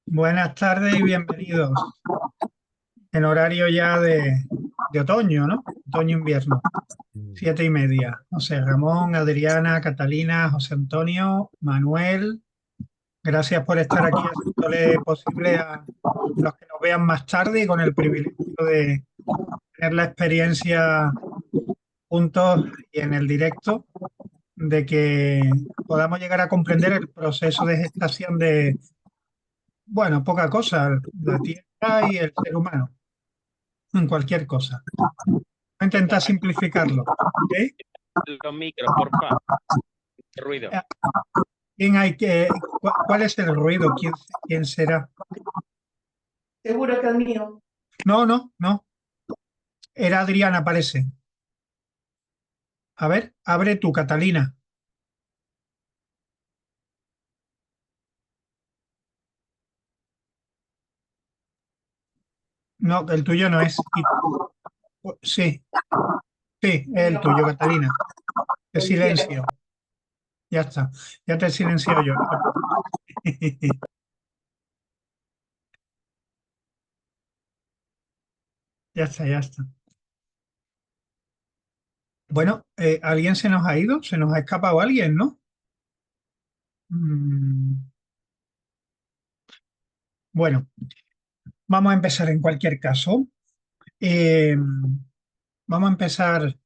Buenas tardes y bienvenidos en horario ya de otoño, ¿no? Otoño-invierno, Mm. 7:30. José Ramón, Adriana, Catalina, José Antonio, Manuel, gracias por estar aquí haciéndole posible a los que nos vean más tarde y con el privilegio de tener la experiencia juntos y en el directo de que podamos llegar a comprender el proceso de gestación de, bueno, poca cosa, la Tierra y el ser humano, en cualquier cosa. Voy a intentar Aquí simplificarlo. ¿Ok? los micros, porfa. Ruido. ¿Quién hay que, cuál es el ruido? ¿Quién será? Seguro que el mío. No, no, no. Era Adriana, parece. A ver, abre tú, Catalina. No, el tuyo no es. Sí, sí, es el Mío. tuyo, Catalina. Te El cielo. silencio. Ya está. Ya te silencio yo, no te preocupes. Ya está, ya está. Bueno, ¿alguien se nos ha ido? ¿Se nos ha escapado alguien, no? Mm, bueno, vamos a empezar en cualquier caso. Eh, Vamos a empezar,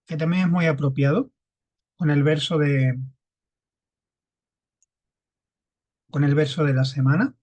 que también es muy apropiado, con el verso de la semana.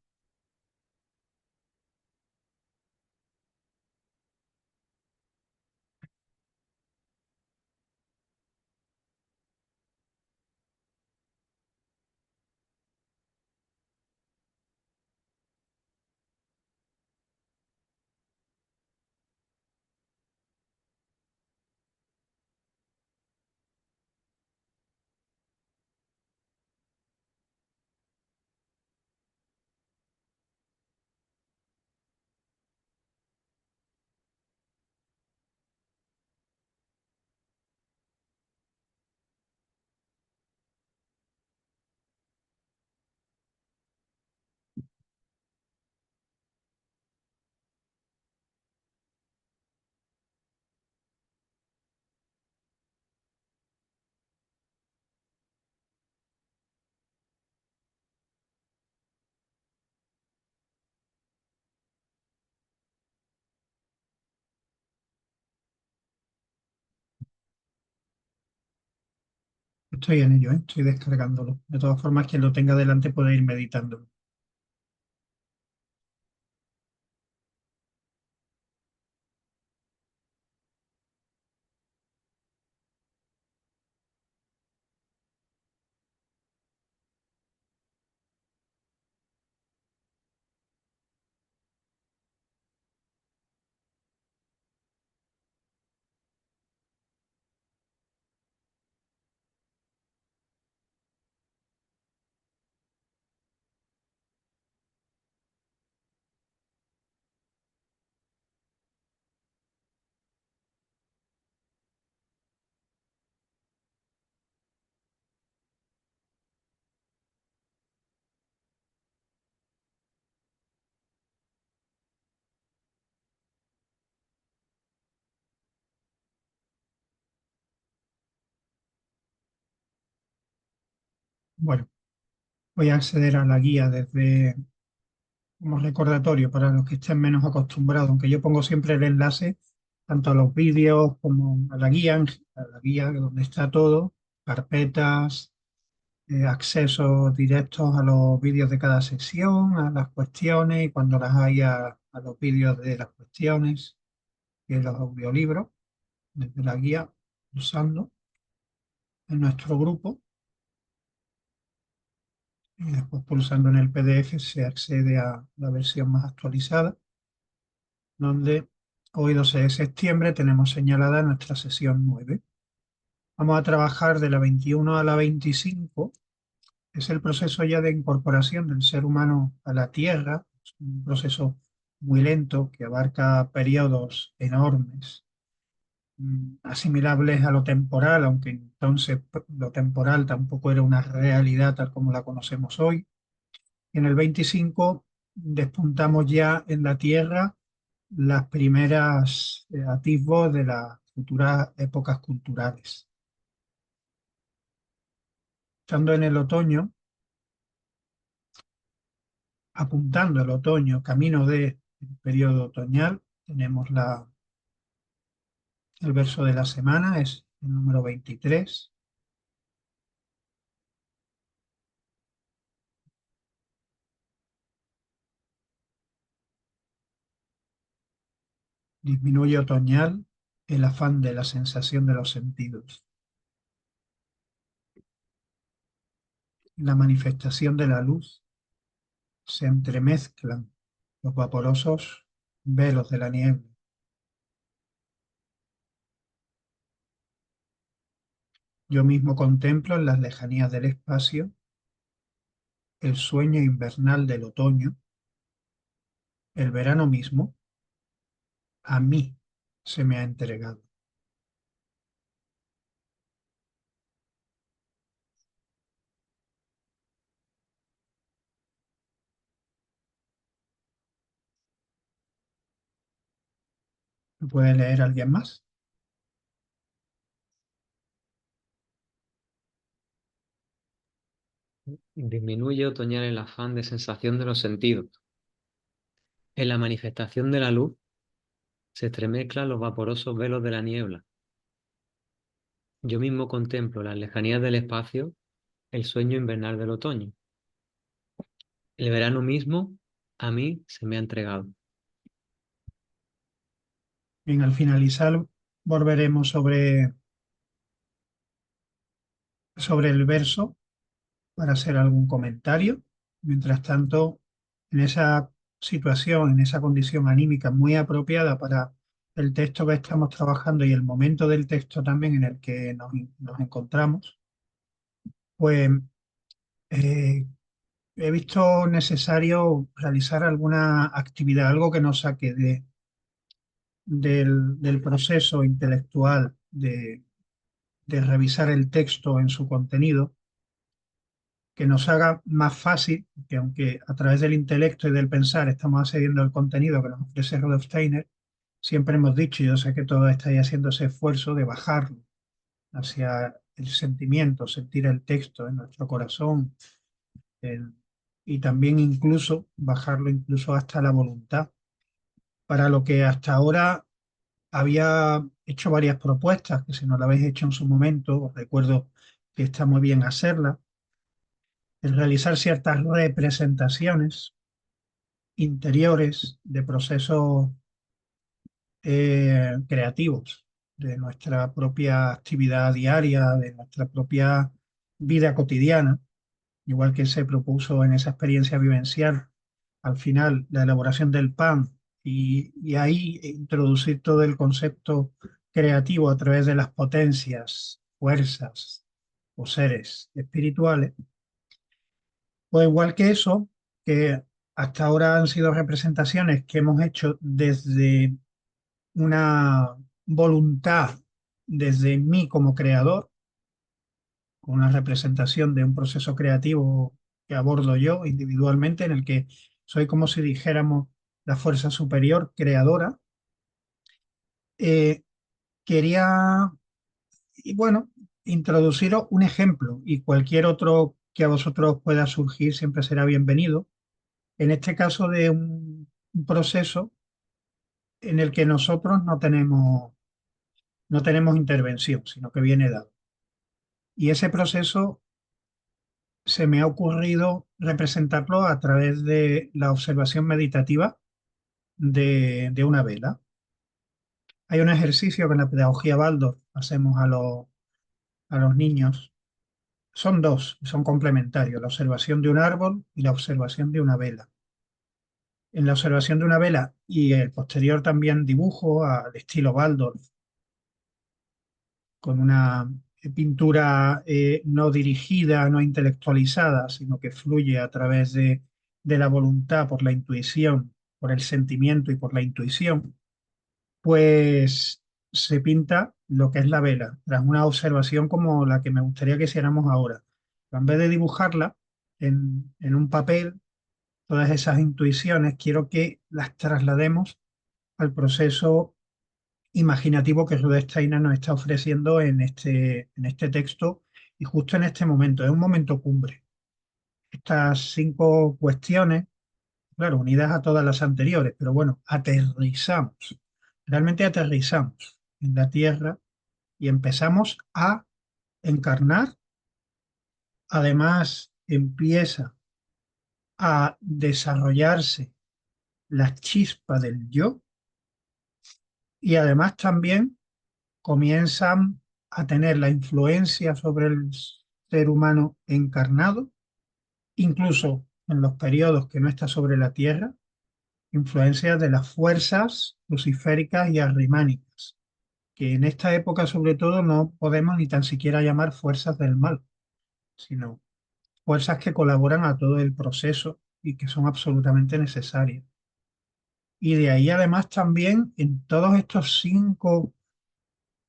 Estoy en ello, ¿eh? Estoy descargándolo. De todas formas, quien lo tenga delante puede ir meditándolo. Bueno, voy a acceder a la guía desde como recordatorio para los que estén menos acostumbrados, aunque yo pongo siempre el enlace tanto a los vídeos como a la guía donde está todo, carpetas, accesos directos a los vídeos de cada sección, a las cuestiones y cuando las hay a los vídeos de las cuestiones y los audiolibros desde la guía usando en nuestro grupo y después pulsando en el PDF se accede a la versión más actualizada donde hoy 12 de septiembre tenemos señalada nuestra sesión 9. Vamos a trabajar de la 21 a la 25. Es el proceso ya de incorporación del ser humano a la Tierra. Es un proceso muy lento que abarca periodos enormes, asimilables a lo temporal, aunque entonces lo temporal tampoco era una realidad tal como la conocemos hoy. Y en el 25 despuntamos ya en la Tierra las primeras atisbos de las futuras épocas culturales. Estando en el otoño, apuntando el otoño, camino del periodo otoñal, tenemos el verso de la semana, es el número 23. Disminuye otoñal el afán de la sensación de los sentidos. En la manifestación de la luz se entremezclan los vaporosos velos de la niebla. Yo mismo contemplo en las lejanías del espacio el sueño invernal del otoño. El verano mismo a mí se me ha entregado. ¿Lo puede leer alguien más? Disminuye otoñal el afán de sensación de los sentidos. En la manifestación de la luz se entremezclan los vaporosos velos de la niebla. Yo mismo contemplo las lejanías del espacio, el sueño invernal del otoño. El verano mismo a mí se me ha entregado. Bien, al finalizar volveremos sobre el verso para hacer algún comentario. Mientras tanto, en esa situación, en esa condición anímica muy apropiada para el texto que estamos trabajando y el momento del texto también en el que nos encontramos, pues eh, he visto necesario realizar alguna actividad, algo que nos saque del proceso intelectual de revisar el texto en su contenido, que nos haga más fácil, que aunque a través del intelecto y del pensar estamos accediendo al contenido que nos ofrece Rudolf Steiner, siempre hemos dicho, y yo sé que todos estáis haciendo ese esfuerzo de bajarlo hacia el sentimiento, sentir el texto en nuestro corazón, el- y también incluso bajarlo incluso hasta la voluntad, para lo que hasta ahora había hecho varias propuestas, que si no lo habéis hecho en su momento, os recuerdo que está muy bien hacerla, el realizar ciertas representaciones interiores de procesos creativos, de nuestra propia actividad diaria, de nuestra propia vida cotidiana, igual que se propuso en esa experiencia vivencial, al final la elaboración del pan y ahí introducir todo el concepto creativo a través de las potencias, fuerzas o seres espirituales. Pues igual que eso, que hasta ahora han sido representaciones que hemos hecho desde una voluntad, desde mí como creador, con una representación de un proceso creativo que abordo yo individualmente, en el que soy como si dijéramos la fuerza superior creadora. Eh, Quería, y bueno, introduciros un ejemplo y cualquier otro que a vosotros pueda surgir siempre será bienvenido. En este caso de un proceso en el que nosotros no tenemos intervención, sino que viene dado. Y ese proceso se me ha ocurrido representarlo a través de la observación meditativa de una vela. Hay un ejercicio que en la pedagogía Waldorf hacemos a los niños. Son dos, son complementarios, la observación de un árbol y la observación de una vela. En la observación de una vela y el posterior también dibujo al estilo Waldorf, con una pintura no dirigida, no intelectualizada, sino que fluye a través de la voluntad, por la intuición, por el sentimiento y por la intuición, pues se pinta lo que es la vela, tras una observación como la que me gustaría que hiciéramos ahora. En vez de dibujarla en un papel, todas esas intuiciones, quiero que las traslademos al proceso imaginativo que Rudolf Steiner nos está ofreciendo en este texto y justo en este momento. Es un momento cumbre. Estas 5 cuestiones, claro, unidas a todas las anteriores, pero bueno, aterrizamos, realmente aterrizamos en la Tierra y empezamos a encarnar. Además, empieza a desarrollarse la chispa del yo y además también comienzan a tener la influencia sobre el ser humano encarnado, incluso en los periodos que no está sobre la Tierra, influencia de las fuerzas luciféricas y arrimánicas, que en esta época sobre todo no podemos ni tan siquiera llamar fuerzas del mal, sino fuerzas que colaboran a todo el proceso y que son absolutamente necesarias. Y de ahí además también en todos estos 5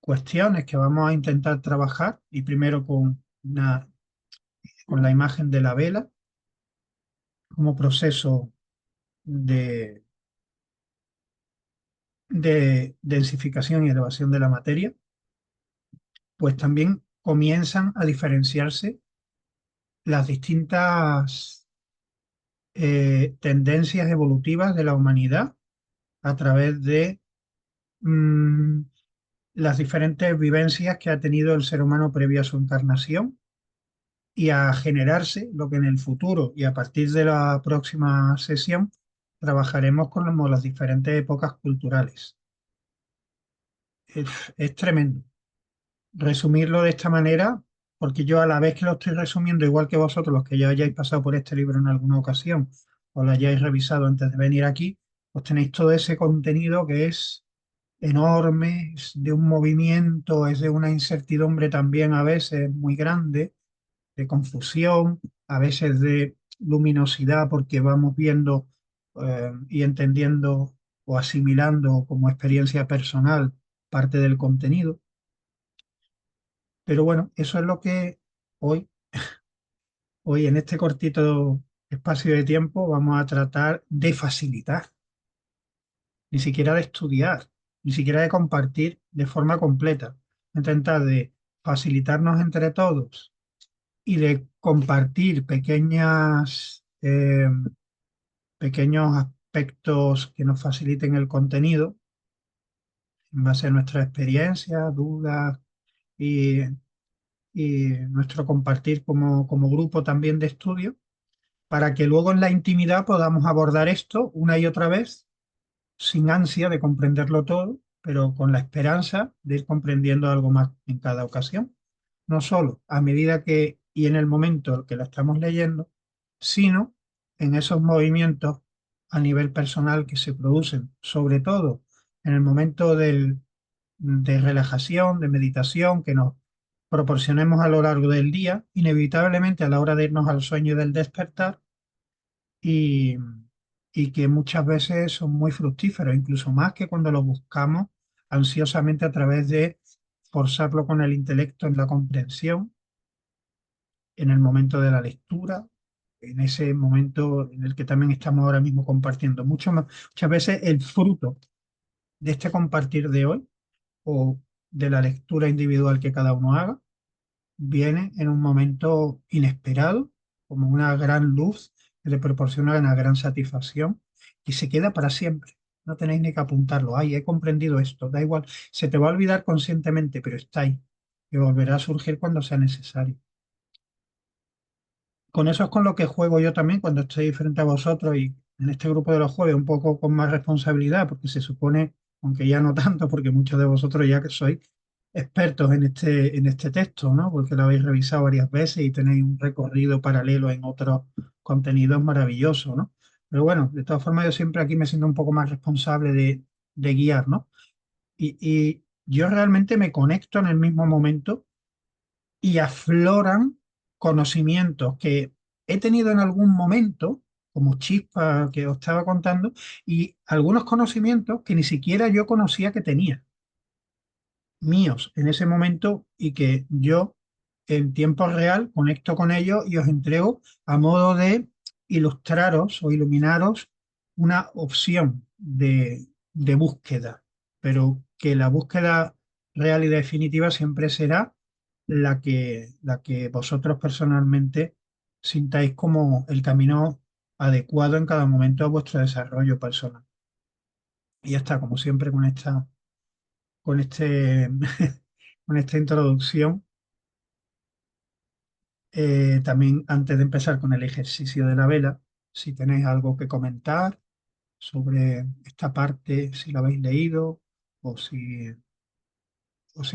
cuestiones que vamos a intentar trabajar, y primero con la imagen de la vela como proceso de, de densificación y elevación de la materia, pues también comienzan a diferenciarse las distintas tendencias evolutivas de la humanidad a través de mm, las diferentes vivencias que ha tenido el ser humano previo a su encarnación y a generarse lo que en el futuro y a partir de la próxima sesión trabajaremos con las diferentes épocas culturales. Es tremendo resumirlo de esta manera, porque yo a la vez que lo estoy resumiendo, igual que vosotros, los que ya hayáis pasado por este libro en alguna ocasión o lo hayáis revisado antes de venir aquí, pues tenéis todo ese contenido que es enorme, es de un movimiento, es de una incertidumbre también a veces muy grande, de confusión, a veces de luminosidad, porque vamos viendo y entendiendo o asimilando como experiencia personal parte del contenido. Pero bueno, eso es lo que hoy, hoy en este cortito espacio de tiempo vamos a tratar de facilitar, ni siquiera de estudiar, ni siquiera de compartir de forma completa. Intentar de facilitarnos entre todos y de compartir pequeños aspectos que nos faciliten el contenido en base a nuestra experiencia, dudas y, y nuestro compartir como grupo también de estudio, para que luego en la intimidad podamos abordar esto una y otra vez, sin ansia de comprenderlo todo, pero con la esperanza de ir comprendiendo algo más en cada ocasión, no solo a medida que y en el momento en que lo estamos leyendo, sino en esos movimientos a nivel personal que se producen, sobre todo en el momento de relajación, de meditación que nos proporcionemos a lo largo del día, inevitablemente a la hora de irnos al sueño y del despertar, y, y que muchas veces son muy fructíferos, incluso más que cuando los buscamos ansiosamente a través de forzarlo con el intelecto en la comprensión, en el momento de la lectura, en ese momento en el que también estamos ahora mismo compartiendo. Muchas veces el fruto de este compartir de hoy o de la lectura individual que cada uno haga, viene en un momento inesperado, como una gran luz que le proporciona una gran satisfacción y se queda para siempre. No tenéis ni que apuntarlo. Ay, he comprendido esto. Da igual. Se te va a olvidar conscientemente, pero está ahí. Y volverá a surgir cuando sea necesario. Con eso es con lo que juego yo también cuando estoy frente a vosotros y en este grupo de los jueves un poco con más responsabilidad, porque se supone, aunque ya no tanto, porque muchos de vosotros ya que sois expertos en este texto, ¿no? Porque lo habéis revisado varias veces y tenéis un recorrido paralelo en otros contenidos maravillosos, ¿no? Pero bueno, de todas formas yo siempre aquí me siento un poco más responsable de guiar, ¿no? Y yo realmente me conecto en el mismo momento y afloran conocimientos que he tenido en algún momento, como chispa que os estaba contando, y algunos conocimientos que ni siquiera yo conocía que tenía, míos en ese momento y que yo en tiempo real conecto con ellos y os entrego a modo de ilustraros o iluminaros una opción de búsqueda, pero que la búsqueda real y definitiva siempre será la que vosotros personalmente sintáis como el camino adecuado en cada momento a vuestro desarrollo personal. Y ya está, como siempre, con este, con esta introducción. También antes de empezar con el ejercicio de la vela, si tenéis algo que comentar sobre esta parte, si la habéis leído o si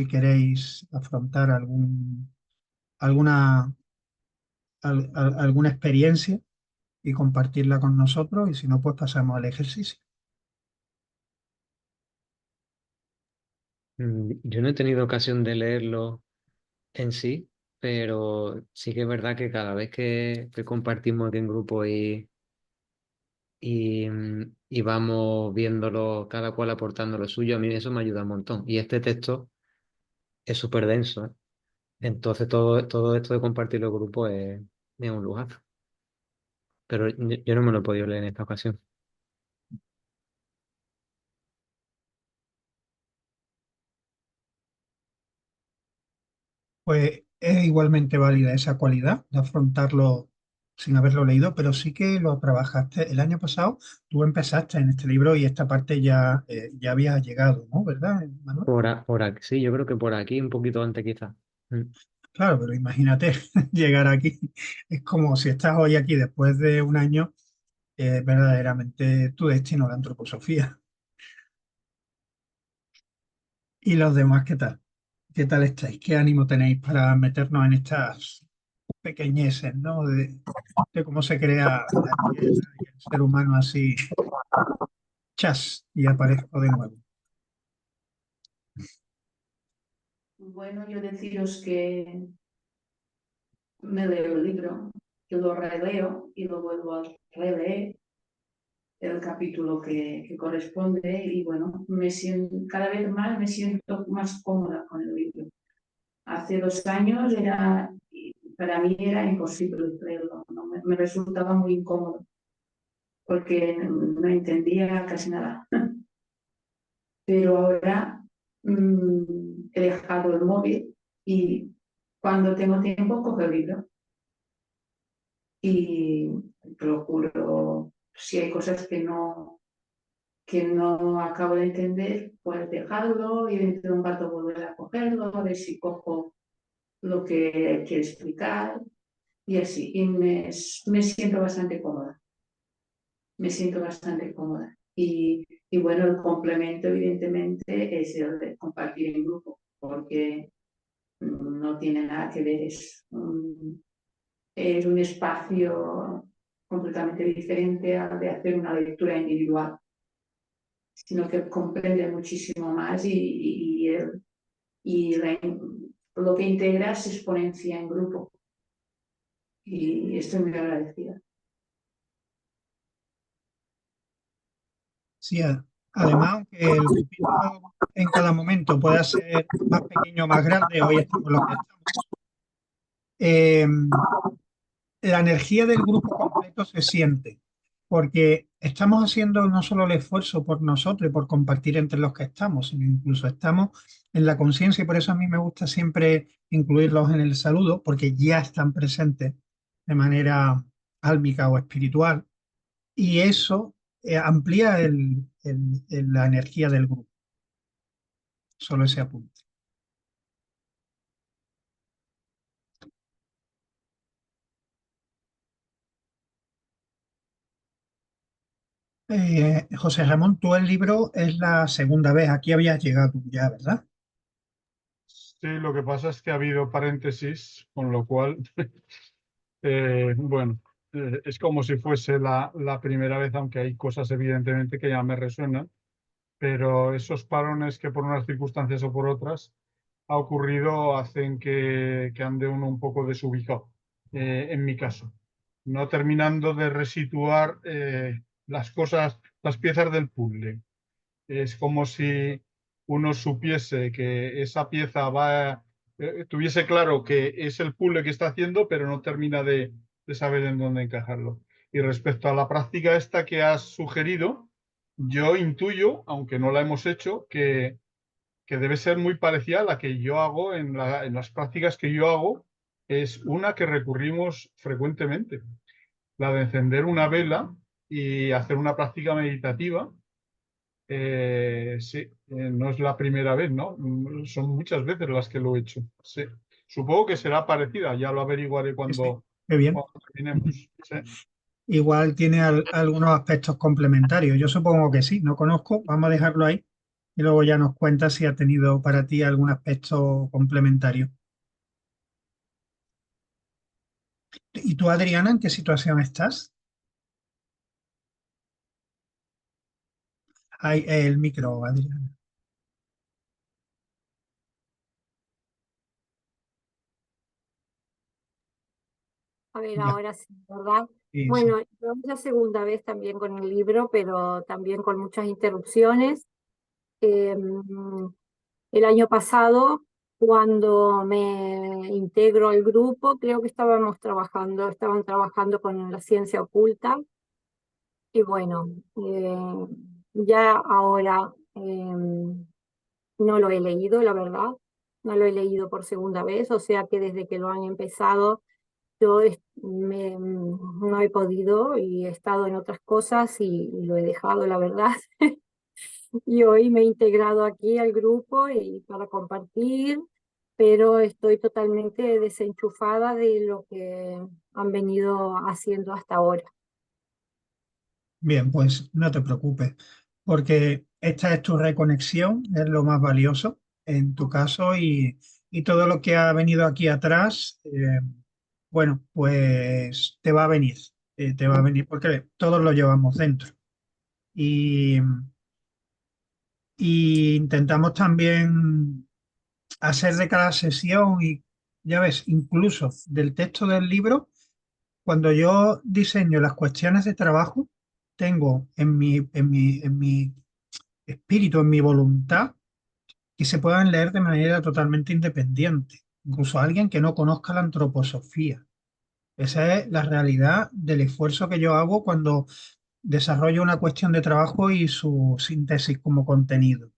queréis afrontar alguna, alguna experiencia y compartirla con nosotros, y si no, pues pasamos al ejercicio. Yo no he tenido ocasión de leerlo en sí, pero sí que es verdad que cada vez que compartimos aquí en grupo y vamos viéndolo, cada cual aportando lo suyo, a mí eso me ayuda un montón. Y este texto es súper denso, ¿eh? Entonces todo esto de compartir los grupos es un lujazo. Pero yo no me lo he podido leer en esta ocasión. Pues es igualmente válida esa cualidad de afrontarlo sin haberlo leído, pero sí que lo trabajaste el año pasado. Tú empezaste en este libro y esta parte ya había llegado, ¿no? ¿Verdad, Manuel? Por aquí, sí, yo creo que por aquí un poquito antes quizás. Mm. Claro, pero imagínate llegar aquí. Es como si estás hoy aquí después de un año, verdaderamente tu destino, la antroposofía. ¿Y los demás qué tal? ¿Qué tal estáis? ¿Qué ánimo tenéis para meternos en estas pequeñeces, ¿no? De cómo se crea la tierra y el ser humano así, chas, y aparezco de nuevo. Bueno, yo deciros que me leo el libro, que lo releo y lo vuelvo a releer el capítulo que corresponde y bueno, cada vez más me siento más cómoda con el libro. Hace 2 años para mí era imposible leerlo, ¿no? Me resultaba muy incómodo porque no entendía casi nada. Pero ahora he dejado el móvil y cuando tengo tiempo cojo el libro y procuro, si hay cosas que no acabo de entender, pues dejarlo y dentro de un rato volver a cogerlo, a ver si cojo lo que quiere explicar y así. Y me siento bastante cómoda, me siento bastante cómoda. Y bueno, el complemento evidentemente es el de compartir en grupo, porque no tiene nada que ver, es un espacio completamente diferente al de hacer una lectura individual, sino que comprende muchísimo más y lo que integra se exponencia en grupo. Y estoy muy agradecida. Sí, además, aunque el grupito en cada momento pueda ser más pequeño o más grande, hoy estamos los que estamos, eh, la energía del grupo completo se siente, porque estamos haciendo no solo el esfuerzo por nosotros y por compartir entre los que estamos, sino incluso estamos en la conciencia, y por eso a mí me gusta siempre incluirlos en el saludo, porque ya están presentes de manera álmica o espiritual, y eso amplía la energía del grupo, solo ese apunte. José Ramón, tú el libro es la segunda vez, aquí habías llegado ya, ¿verdad? Sí, lo que pasa es que ha habido paréntesis, con lo cual, bueno, es como si fuese la primera vez, aunque hay cosas evidentemente que ya me resuenan, pero esos parones que por unas circunstancias o por otras ha ocurrido hacen que ande uno un poco desubicado, en mi caso, no terminando de resituar las cosas, las piezas del puzzle. Es como si uno supiese que esa pieza tuviese claro que es el puzzle que está haciendo, pero no termina de saber en dónde encajarlo. Y respecto a la práctica esta que has sugerido, yo intuyo, aunque no la hemos hecho, que debe ser muy parecida a la que yo hago en las prácticas que yo hago. Es una que recurrimos frecuentemente, la de encender una vela y hacer una práctica meditativa. Sí, no es la primera vez, ¿no? Son muchas veces las que lo he hecho. Sí. Supongo que será parecida, ya lo averiguaré Sí, sí, cuando, qué bien. cuando terminemos. Sí. Igual tiene algunos aspectos complementarios. Yo supongo que sí, no conozco, vamos a dejarlo ahí y luego ya nos cuenta si ha tenido para ti algún aspecto complementario. ¿Y tú, Adriana, en qué situación estás? Ay, el micro, Adriana. A ver, Ya, ahora sí, ¿verdad? sí, sí. Bueno, yo es la segunda vez también con el libro, pero también con muchas interrupciones. El año pasado, cuando me integro al grupo, creo que estaban trabajando con la ciencia oculta. Y bueno, ya ahora no lo he leído, la verdad. No lo he leído por segunda vez, o sea que desde que lo han empezado yo no he podido y he estado en otras cosas y lo he dejado, la verdad. Y hoy me he integrado aquí al grupo y para compartir, pero estoy totalmente desenchufada de lo que han venido haciendo hasta ahora. Bien, pues no te preocupes, porque esta es tu reconexión, es lo más valioso en tu caso y todo lo que ha venido aquí atrás, bueno, pues te va a venir porque todos lo llevamos dentro. Y, y intentamos también hacer de cada sesión y, ya ves, incluso del texto del libro, cuando yo diseño las cuestiones de trabajo, tengo en mi espíritu, en mi voluntad, que se puedan leer de manera totalmente independiente, incluso alguien que no conozca la antroposofía. Esa es la realidad del esfuerzo que yo hago cuando desarrollo una cuestión de trabajo y su síntesis como contenido.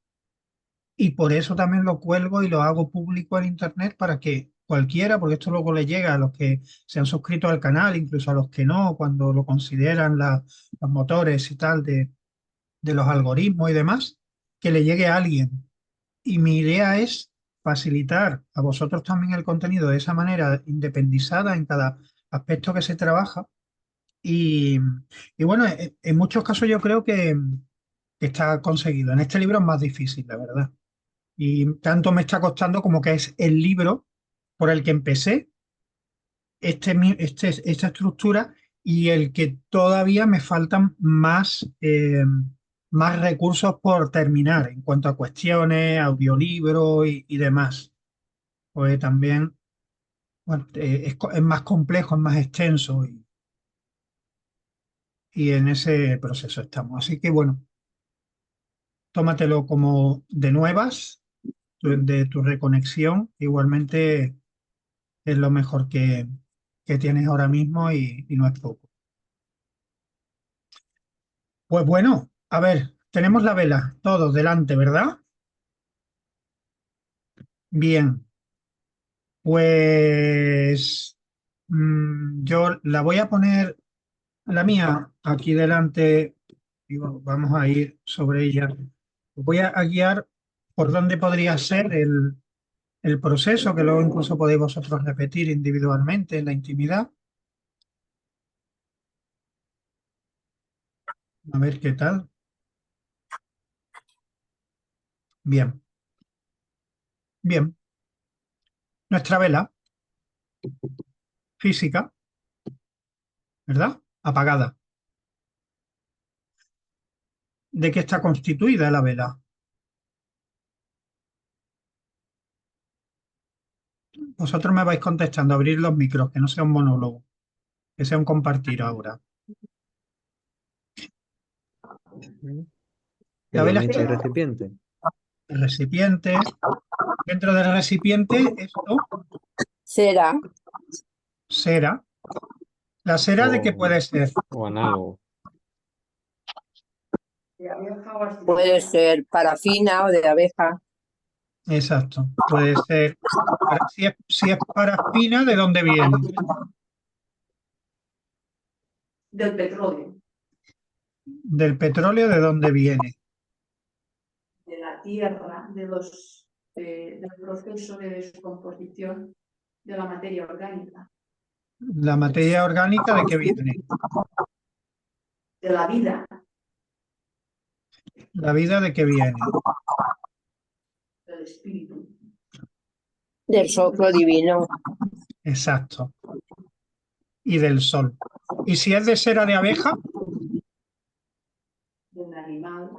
Y por eso también lo cuelgo y lo hago público en Internet para que cualquiera, porque esto luego le llega a los que se han suscrito al canal, incluso a los que no, cuando lo consideran los motores y tal de los algoritmos y demás, que le llegue a alguien. Y mi idea es facilitar a vosotros también el contenido de esa manera independizada en cada aspecto que se trabaja. Y, y bueno, en muchos casos yo creo que está conseguido. En este libro es más difícil, la verdad. Y tanto me está costando como que es el libro por el que empecé esta estructura y el que todavía me faltan más recursos por terminar en cuanto a cuestiones, audiolibros y demás. Pues también bueno, es más complejo, es más extenso y en ese proceso estamos. Así que bueno, tómatelo como de nuevas, de tu reconexión. Igualmente es lo mejor que tienes ahora mismo y no es poco. Pues bueno, a ver, tenemos la vela, todos delante, ¿verdad? Bien, pues yo la voy a poner, la mía, aquí delante, y vamos a ir sobre ella. Voy a guiar por dónde podría ser el proceso, que luego incluso podéis vosotros repetir individualmente en la intimidad. A ver qué tal. Bien, bien. Nuestra vela física, ¿verdad? Apagada. ¿De qué está constituida la vela? Vosotros me vais contestando, abrir los micros, que no sea un monólogo, que sea un compartir ahora. La vela Elemento y está recipiente. en el recipiente. Dentro del recipiente, esto, Será. cera. ¿La cera de qué o, puede ser? o análogo. De abeja o aceituna. Puede ser parafina o de abeja. Exacto. Puede ser. Si es parafina, ¿de dónde viene? Del petróleo, Del petróleo, ¿de dónde viene? de la tierra, del proceso de descomposición de la materia orgánica, La materia orgánica, ¿de qué viene? de la vida, La vida, ¿de qué viene? del espíritu. Del soplo divino. Exacto. Y del sol. ¿Y si es de cera de abeja? Del animal,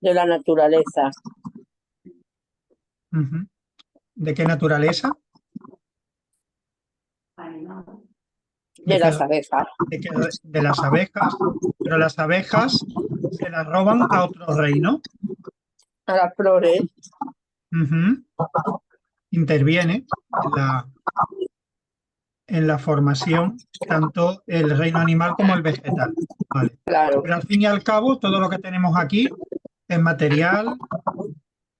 De la naturaleza. Ujú. ¿De qué naturaleza? animal, De ¿De las qué- abejas. de las abejas? Pero las abejas se las roban a otro reino. A las flores. Ujú. Interviene en la formación tanto el reino animal como el vegetal. Vale. Claro. Pero al fin y al cabo, todo lo que tenemos aquí es material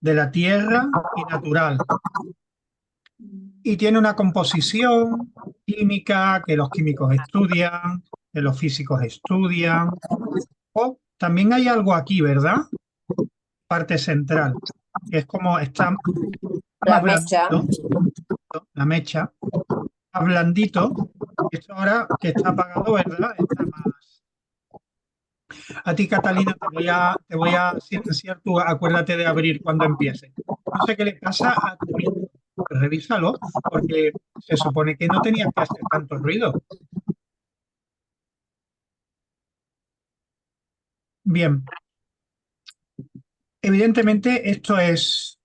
de la tierra y natural. Y tiene una composición química que los químicos estudian, que los físicos estudian. O también hay algo aquí, ¿verdad? Parte central, que es como está La más mecha. blandito, la mecha, más blandito. Esto ahora que está apagado, ¿verdad? Está más. A ti, Catalina, te voy a silenciar, tú acuérdate de abrir cuando empiece. No sé qué le pasa a tu micro. Revísalo, porque se supone que no tenías que hacer tanto ruido. Bien, evidentemente esto es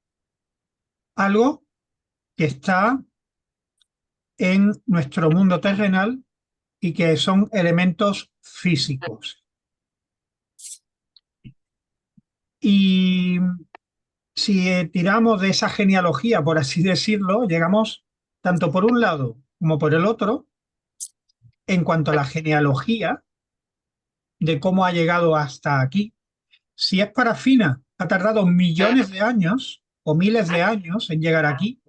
algo que está en nuestro mundo terrenal y que son elementos físicos. Y si tiramos de esa genealogía, por así decirlo, llegamos tanto por un lado como por el otro en cuanto a la genealogía de cómo ha llegado hasta aquí. Si es parafina, ha tardado millones de años o miles de años en llegar aquí,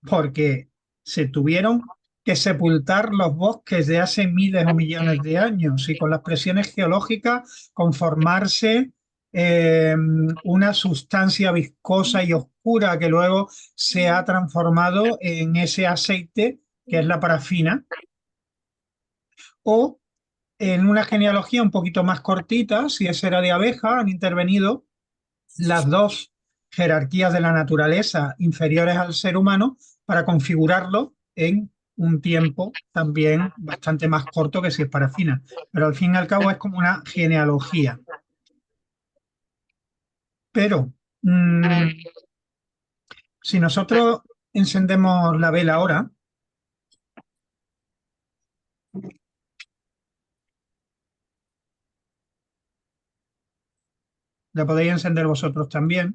porque se tuvieron que sepultar los bosques de hace miles o millones de años y con las presiones geológicas conformarse una sustancia viscosa y oscura que luego se ha transformado en ese aceite que es la parafina, o en una genealogía un poquito más cortita, si es era de abeja, han intervenido las dos jerarquías de la naturaleza inferiores al ser humano para configurarlo en un tiempo también bastante más corto que si es parafina. Pero al fin y al cabo es como una genealogía. Pero si nosotros encendemos la vela ahora, la podéis encender vosotros también.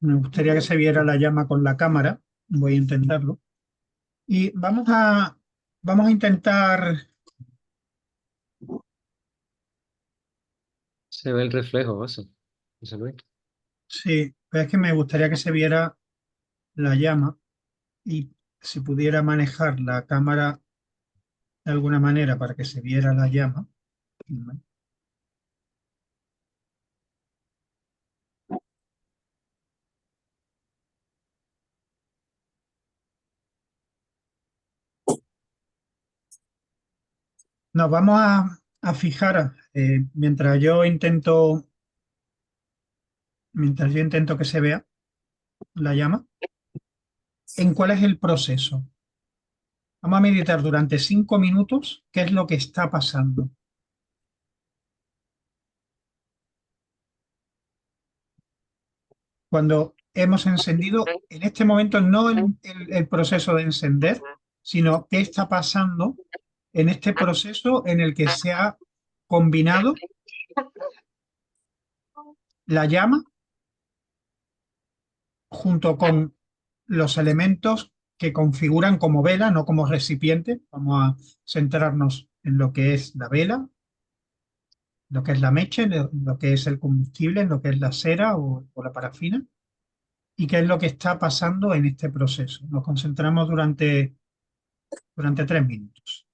Me gustaría que se viera la llama con la cámara. Voy a intentarlo. Y vamos a intentar. Se ve el reflejo, eso. ¿Se ve? Sí, pero es que me gustaría que se viera la llama y si pudiera manejar la cámara de alguna manera para que se viera la llama. Nos vamos a fijar mientras yo intento que se vea la llama, en cuál es el proceso. Vamos a meditar durante 5 minutos qué es lo que está pasando. cuando hemos encendido, en este momento no el proceso de encender, sino qué está pasando en este proceso en el que se ha combinado la llama junto con los elementos que configuran como vela, no como recipiente. Vamos a centrarnos en lo que es la vela, lo que es la mecha, en lo que es el combustible, en lo que es la cera o la parafina, y qué es lo que está pasando en este proceso. Nos concentramos durante 3 minutos.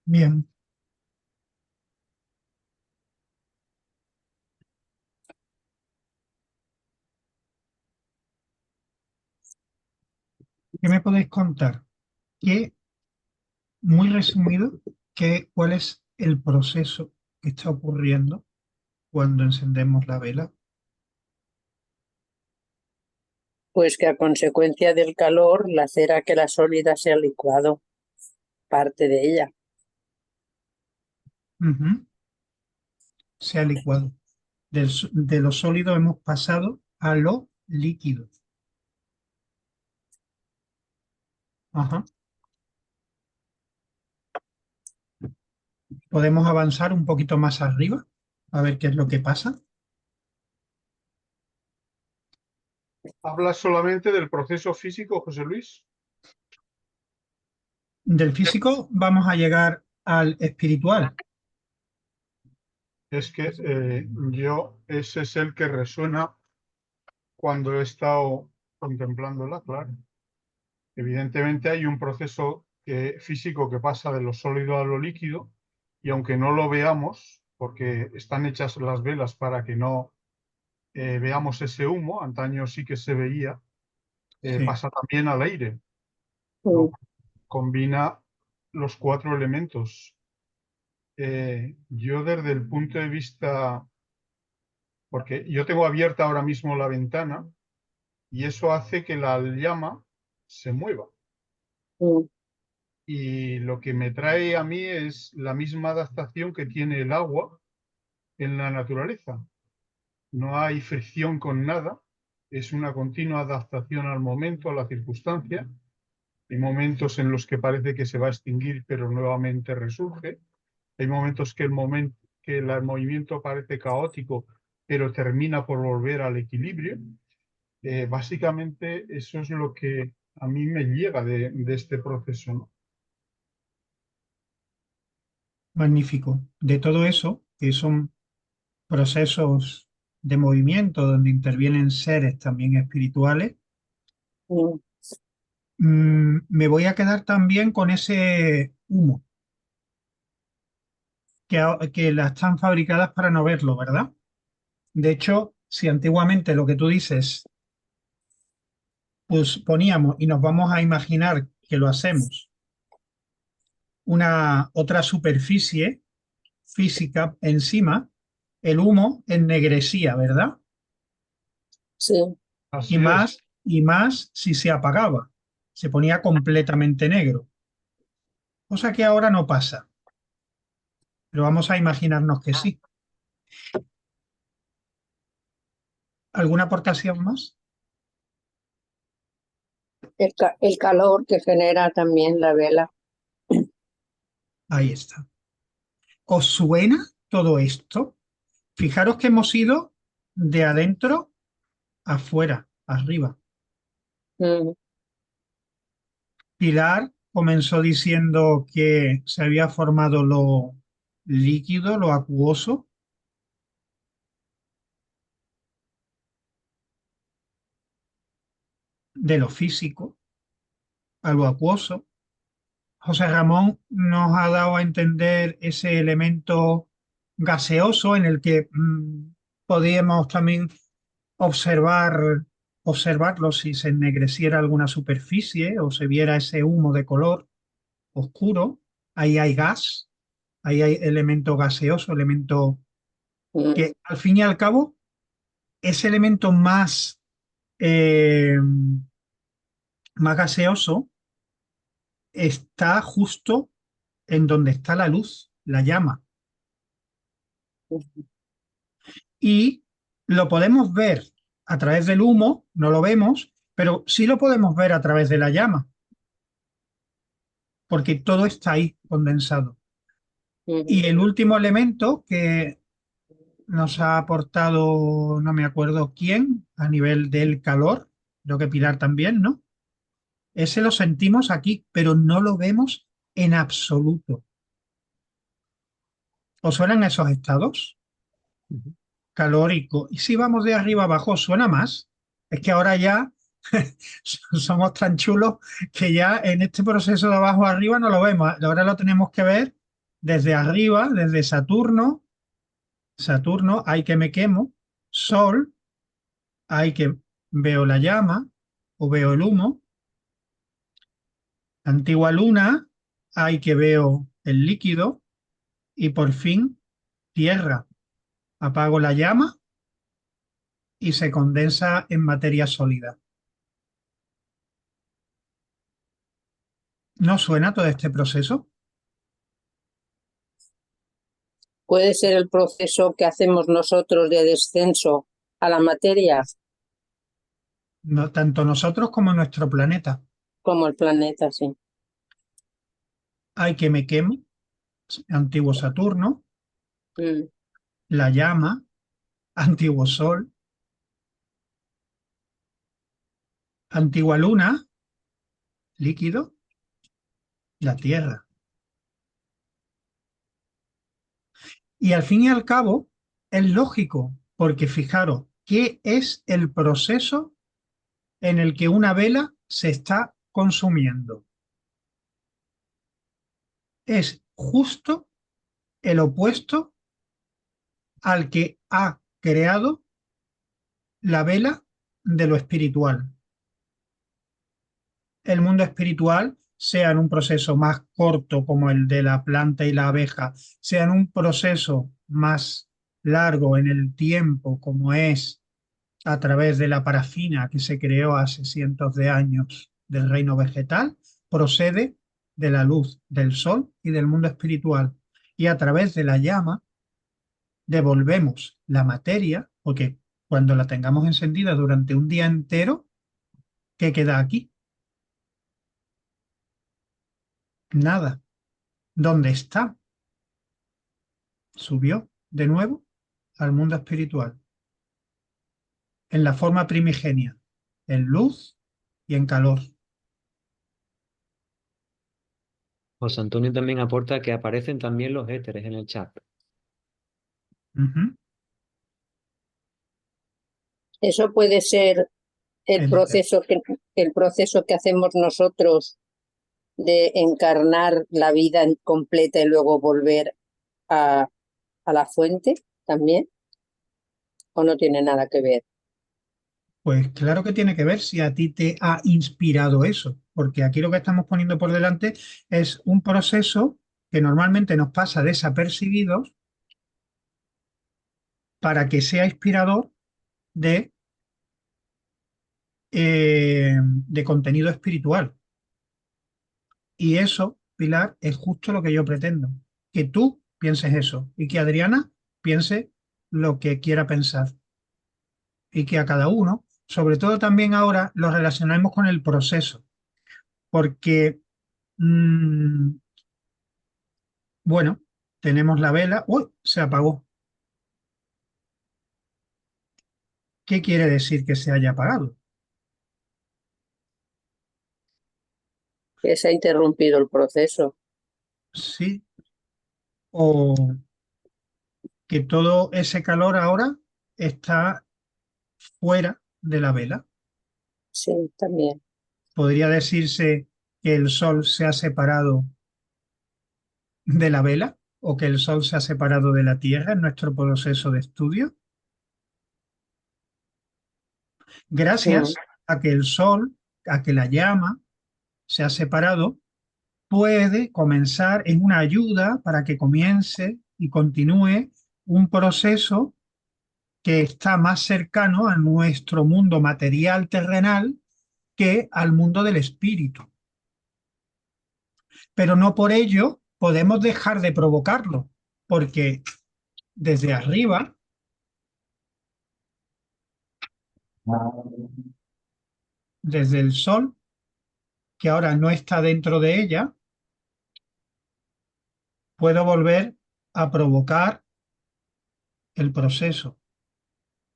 Bien, ¿qué me podéis contar? ¿Qué, muy resumido, cuál es el proceso que está ocurriendo cuando encendemos la vela? Pues que a consecuencia del calor, la cera que la sólida se ha licuado, parte de ella. Ujú. Se ha licuado. De lo sólido hemos pasado a lo líquido. Ajá. podemos avanzar un poquito más arriba, a ver qué es lo que pasa. ¿Hablas solamente del proceso físico, José Luis? Del físico vamos a llegar al espiritual. Es que ese es el que resuena cuando he estado contemplándola, claro. Evidentemente hay un proceso físico que pasa de lo sólido a lo líquido y aunque no lo veamos, porque están hechas las velas para que no veamos ese humo, antaño sí que se veía, Sí. pasa también al aire. Mm, Combina los 4 elementos. Yo desde el punto de vista, porque yo tengo abierta ahora mismo la ventana y eso hace que la llama se mueva. mm, Y lo que me trae a mí es la misma adaptación que tiene el agua en la naturaleza. No hay fricción con nada, es una continua adaptación al momento, a la circunstancia. Hay momentos en los que parece que se va a extinguir, pero nuevamente resurge. Hay momentos que el movimiento parece caótico, pero termina por volver al equilibrio. Básicamente eso es lo que a mí me llega de este proceso, ¿no? Magnífico. De todo eso, que son procesos de movimiento donde intervienen seres también espirituales, mm. me voy a quedar también con ese humo, que las están fabricadas para no verlo, ¿verdad? De hecho, si antiguamente lo que tú dices, pues poníamos y nos vamos a imaginar que lo hacemos, una otra superficie física encima, el humo ennegrecía, ¿verdad? Sí, Y Así es. más, y más si se apagaba, se ponía completamente negro, cosa que ahora no pasa, pero vamos a imaginarnos que sí. ¿Alguna aportación más? el calor que genera también la vela. Ahí está. ¿Os suena todo esto? Fijaros que hemos ido de adentro afuera, arriba. Mm, Pilar comenzó diciendo que se había formado lo líquido, lo acuoso. De lo físico a lo acuoso. José Ramón nos ha dado a entender ese elemento gaseoso en el que podíamos también observar, observarlo si se ennegreciera alguna superficie o se viera ese humo de color oscuro. Ahí hay gas, ahí hay elemento gaseoso, elemento mm, que al fin y al cabo ese elemento eh, más gaseoso está justo en donde está la luz, la llama. Y lo podemos ver a través del humo, no lo vemos, pero sí lo podemos ver a través de la llama, porque todo está ahí condensado. mm. Y el último elemento que nos ha aportado, no me acuerdo quién, a nivel del calor, creo que Pilar también, ¿no? Ese lo sentimos aquí, pero no lo vemos en absoluto. ¿Os suenan esos estados? Calórico. Y si vamos de arriba abajo, suena más. Es que ahora ya somos tan chulos que ya en este proceso de abajo a arriba no lo vemos. Ahora lo tenemos que ver desde arriba, desde Saturno. Saturno, hay que me quemo. Sol, hay que veo la llama o veo el humo. Antigua luna, hay que veo el líquido. Y por fin, tierra. Apago la llama y se condensa en materia sólida. ¿No suena todo este proceso? Puede ser el proceso que hacemos nosotros de descenso a la materia, No, tanto nosotros como nuestro planeta. como el planeta, sí. Hay que me quemo, antiguo Saturno, Mm. la llama, antiguo Sol, antigua Luna, líquido, la Tierra. Y al fin y al cabo es lógico, porque fijaros, ¿qué es el proceso en el que una vela se está consumiendo? Es justo el opuesto al que ha creado la vela de lo espiritual. El mundo espiritual, sea en un proceso más corto como el de la planta y la abeja, sea en un proceso más largo en el tiempo como es a través de la parafina que se creó hace cientos de años del reino vegetal, procede de la luz del sol y del mundo espiritual. Y a través de la llama devolvemos la materia, porque cuando la tengamos encendida durante un día entero, ¿qué queda aquí? Nada. ¿Dónde está? Subió de nuevo al mundo espiritual, en la forma primigenia, en luz y en calor. José Antonio también aporta que aparecen también los éteres en el chat. Ujú. Eso puede ser el El- proceso que hacemos nosotros de encarnar la vida completa y luego volver a la fuente también, o no tiene nada que ver. Pues claro que tiene que ver si a ti te ha inspirado eso, porque aquí lo que estamos poniendo por delante es un proceso que normalmente nos pasa desapercibido para que sea inspirador de, de contenido espiritual. Y eso, Pilar, es justo lo que yo pretendo, que tú pienses eso y que Adriana piense lo que quiera pensar y que a cada uno, sobre todo también ahora, lo relacionemos con el proceso, porque, bueno, tenemos la vela, ¡uy! Se apagó. ¿Qué quiere decir que se haya apagado? Que se ha interrumpido el proceso. Sí, o que todo ese calor ahora está fuera de la vela. Sí, también. Podría decirse que el sol se ha separado de la vela o que el sol se ha separado de la Tierra en nuestro proceso de estudio. Mm. Gracias a que el sol, a que la llama se ha separado, puede comenzar en una ayuda para que comience y continúe un proceso que está más cercano a nuestro mundo material terrenal que al mundo del espíritu. Pero no por ello podemos dejar de provocarlo, porque desde arriba, desde el sol, que ahora no está dentro de ella, puedo volver a provocar el proceso.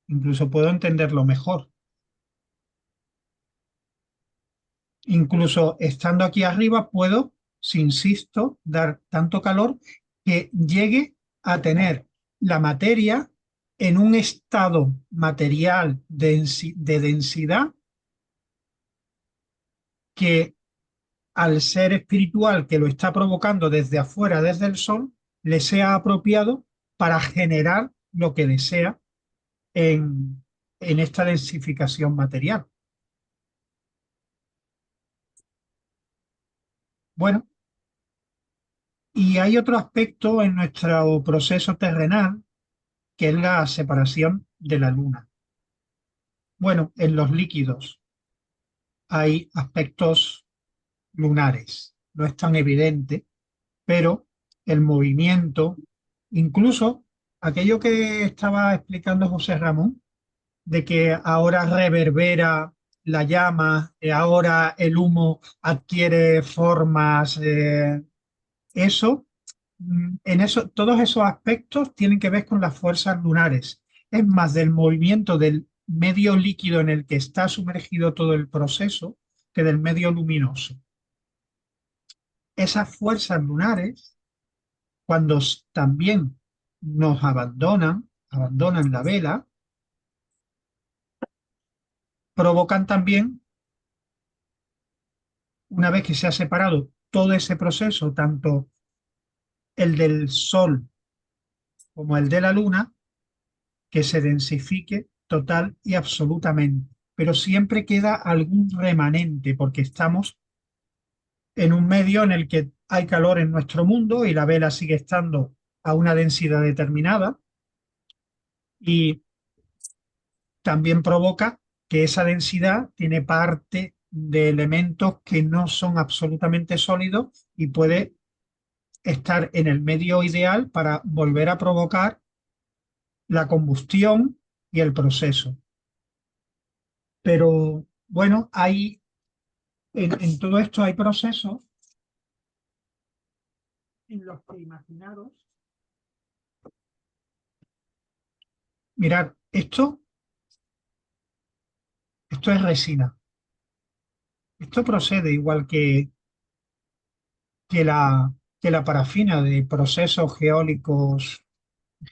Incluso puedo entenderlo mejor. Incluso estando aquí arriba puedo, si insisto, dar tanto calor que llegue a tener la materia en un estado material de densidad que al ser espiritual que lo está provocando desde afuera, desde el sol, le sea apropiado para generar lo que desea en esta densificación material. Bueno, y hay otro aspecto en nuestro proceso terrenal que es la separación de la luna. Bueno, en los líquidos hay aspectos lunares, no es tan evidente, pero el movimiento, incluso aquello que estaba explicando José Ramón, de que ahora reverbera la llama, ahora el humo adquiere formas, eso en eso, todos esos aspectos tienen que ver con las fuerzas lunares. Es más del movimiento del medio líquido en el que está sumergido todo el proceso que del medio luminoso. Esas fuerzas lunares, cuando también nos abandonan la vela, provocan también, una vez que se ha separado todo ese proceso, tanto el del Sol como el de la Luna, que se densifique total y absolutamente. Pero siempre queda algún remanente, porque estamos en un medio en el que hay calor en nuestro mundo y la vela sigue estando a una densidad determinada y también provoca que esa densidad tiene parte de elementos que no son absolutamente sólidos y puede estar en el medio ideal para volver a provocar la combustión y el proceso. Pero bueno, en todo esto hay procesos en los que imaginaros, mirad, esto es resina. Esto procede igual que la, que la parafina de procesos geólicos,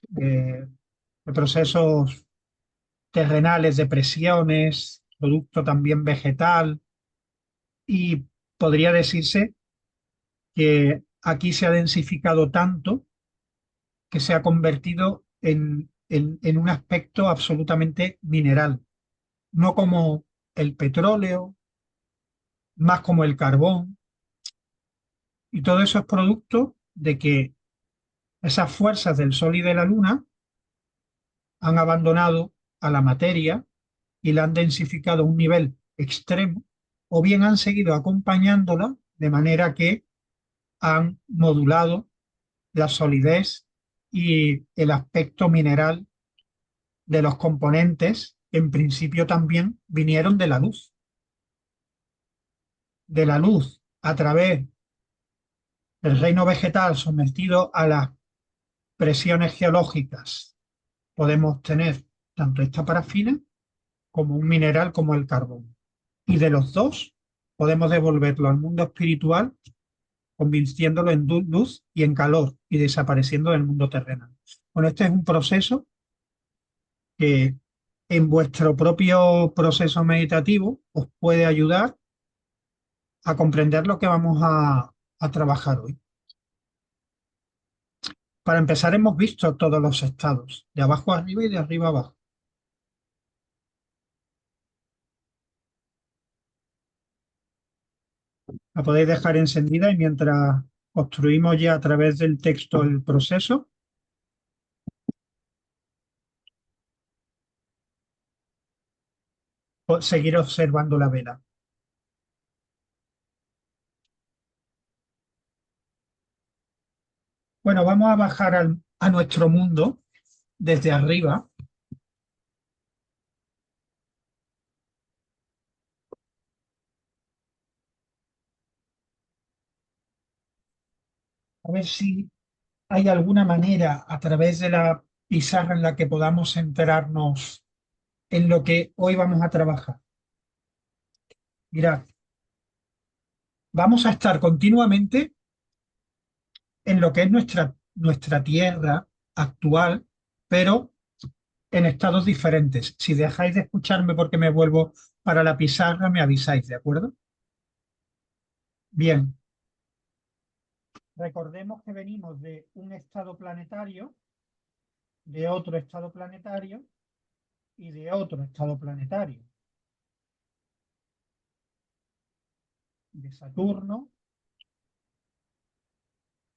de procesos terrenales, de presiones, producto también vegetal, y podría decirse que aquí se ha densificado tanto que se ha convertido en un aspecto absolutamente mineral, no como el petróleo, más como el carbón, y todo eso es producto de que esas fuerzas del Sol y de la Luna han abandonado a la materia y la han densificado a un nivel extremo, o bien han seguido acompañándola de manera que han modulado la solidez y el aspecto mineral de los componentes, que en principio también vinieron de la luz a través del reino vegetal sometido a las presiones geológicas. Podemos tener tanto esta parafina como un mineral como el carbón. Y de los dos podemos devolverlo al mundo espiritual, convirtiéndolo en luz y en calor y desapareciendo del mundo terrenal. Bueno, este es un proceso que en vuestro propio proceso meditativo os puede ayudar a comprender lo que vamos a trabajar hoy. Para empezar, hemos visto todos los estados, de abajo a arriba y de arriba a abajo. La podéis dejar encendida y mientras construimos ya a través del texto el proceso, seguir observando la vela. Bueno, vamos a bajar a nuestro mundo desde arriba. A ver si hay alguna manera a través de la pizarra en la que podamos enterarnos en lo que hoy vamos a trabajar. Mirad, vamos a estar continuamente en lo que es nuestra tierra actual, pero en estados diferentes. Si dejáis de escucharme porque me vuelvo para la pizarra, me avisáis, ¿de acuerdo? Bien, recordemos que venimos de un estado planetario, de otro estado planetario y de otro estado planetario. De Saturno,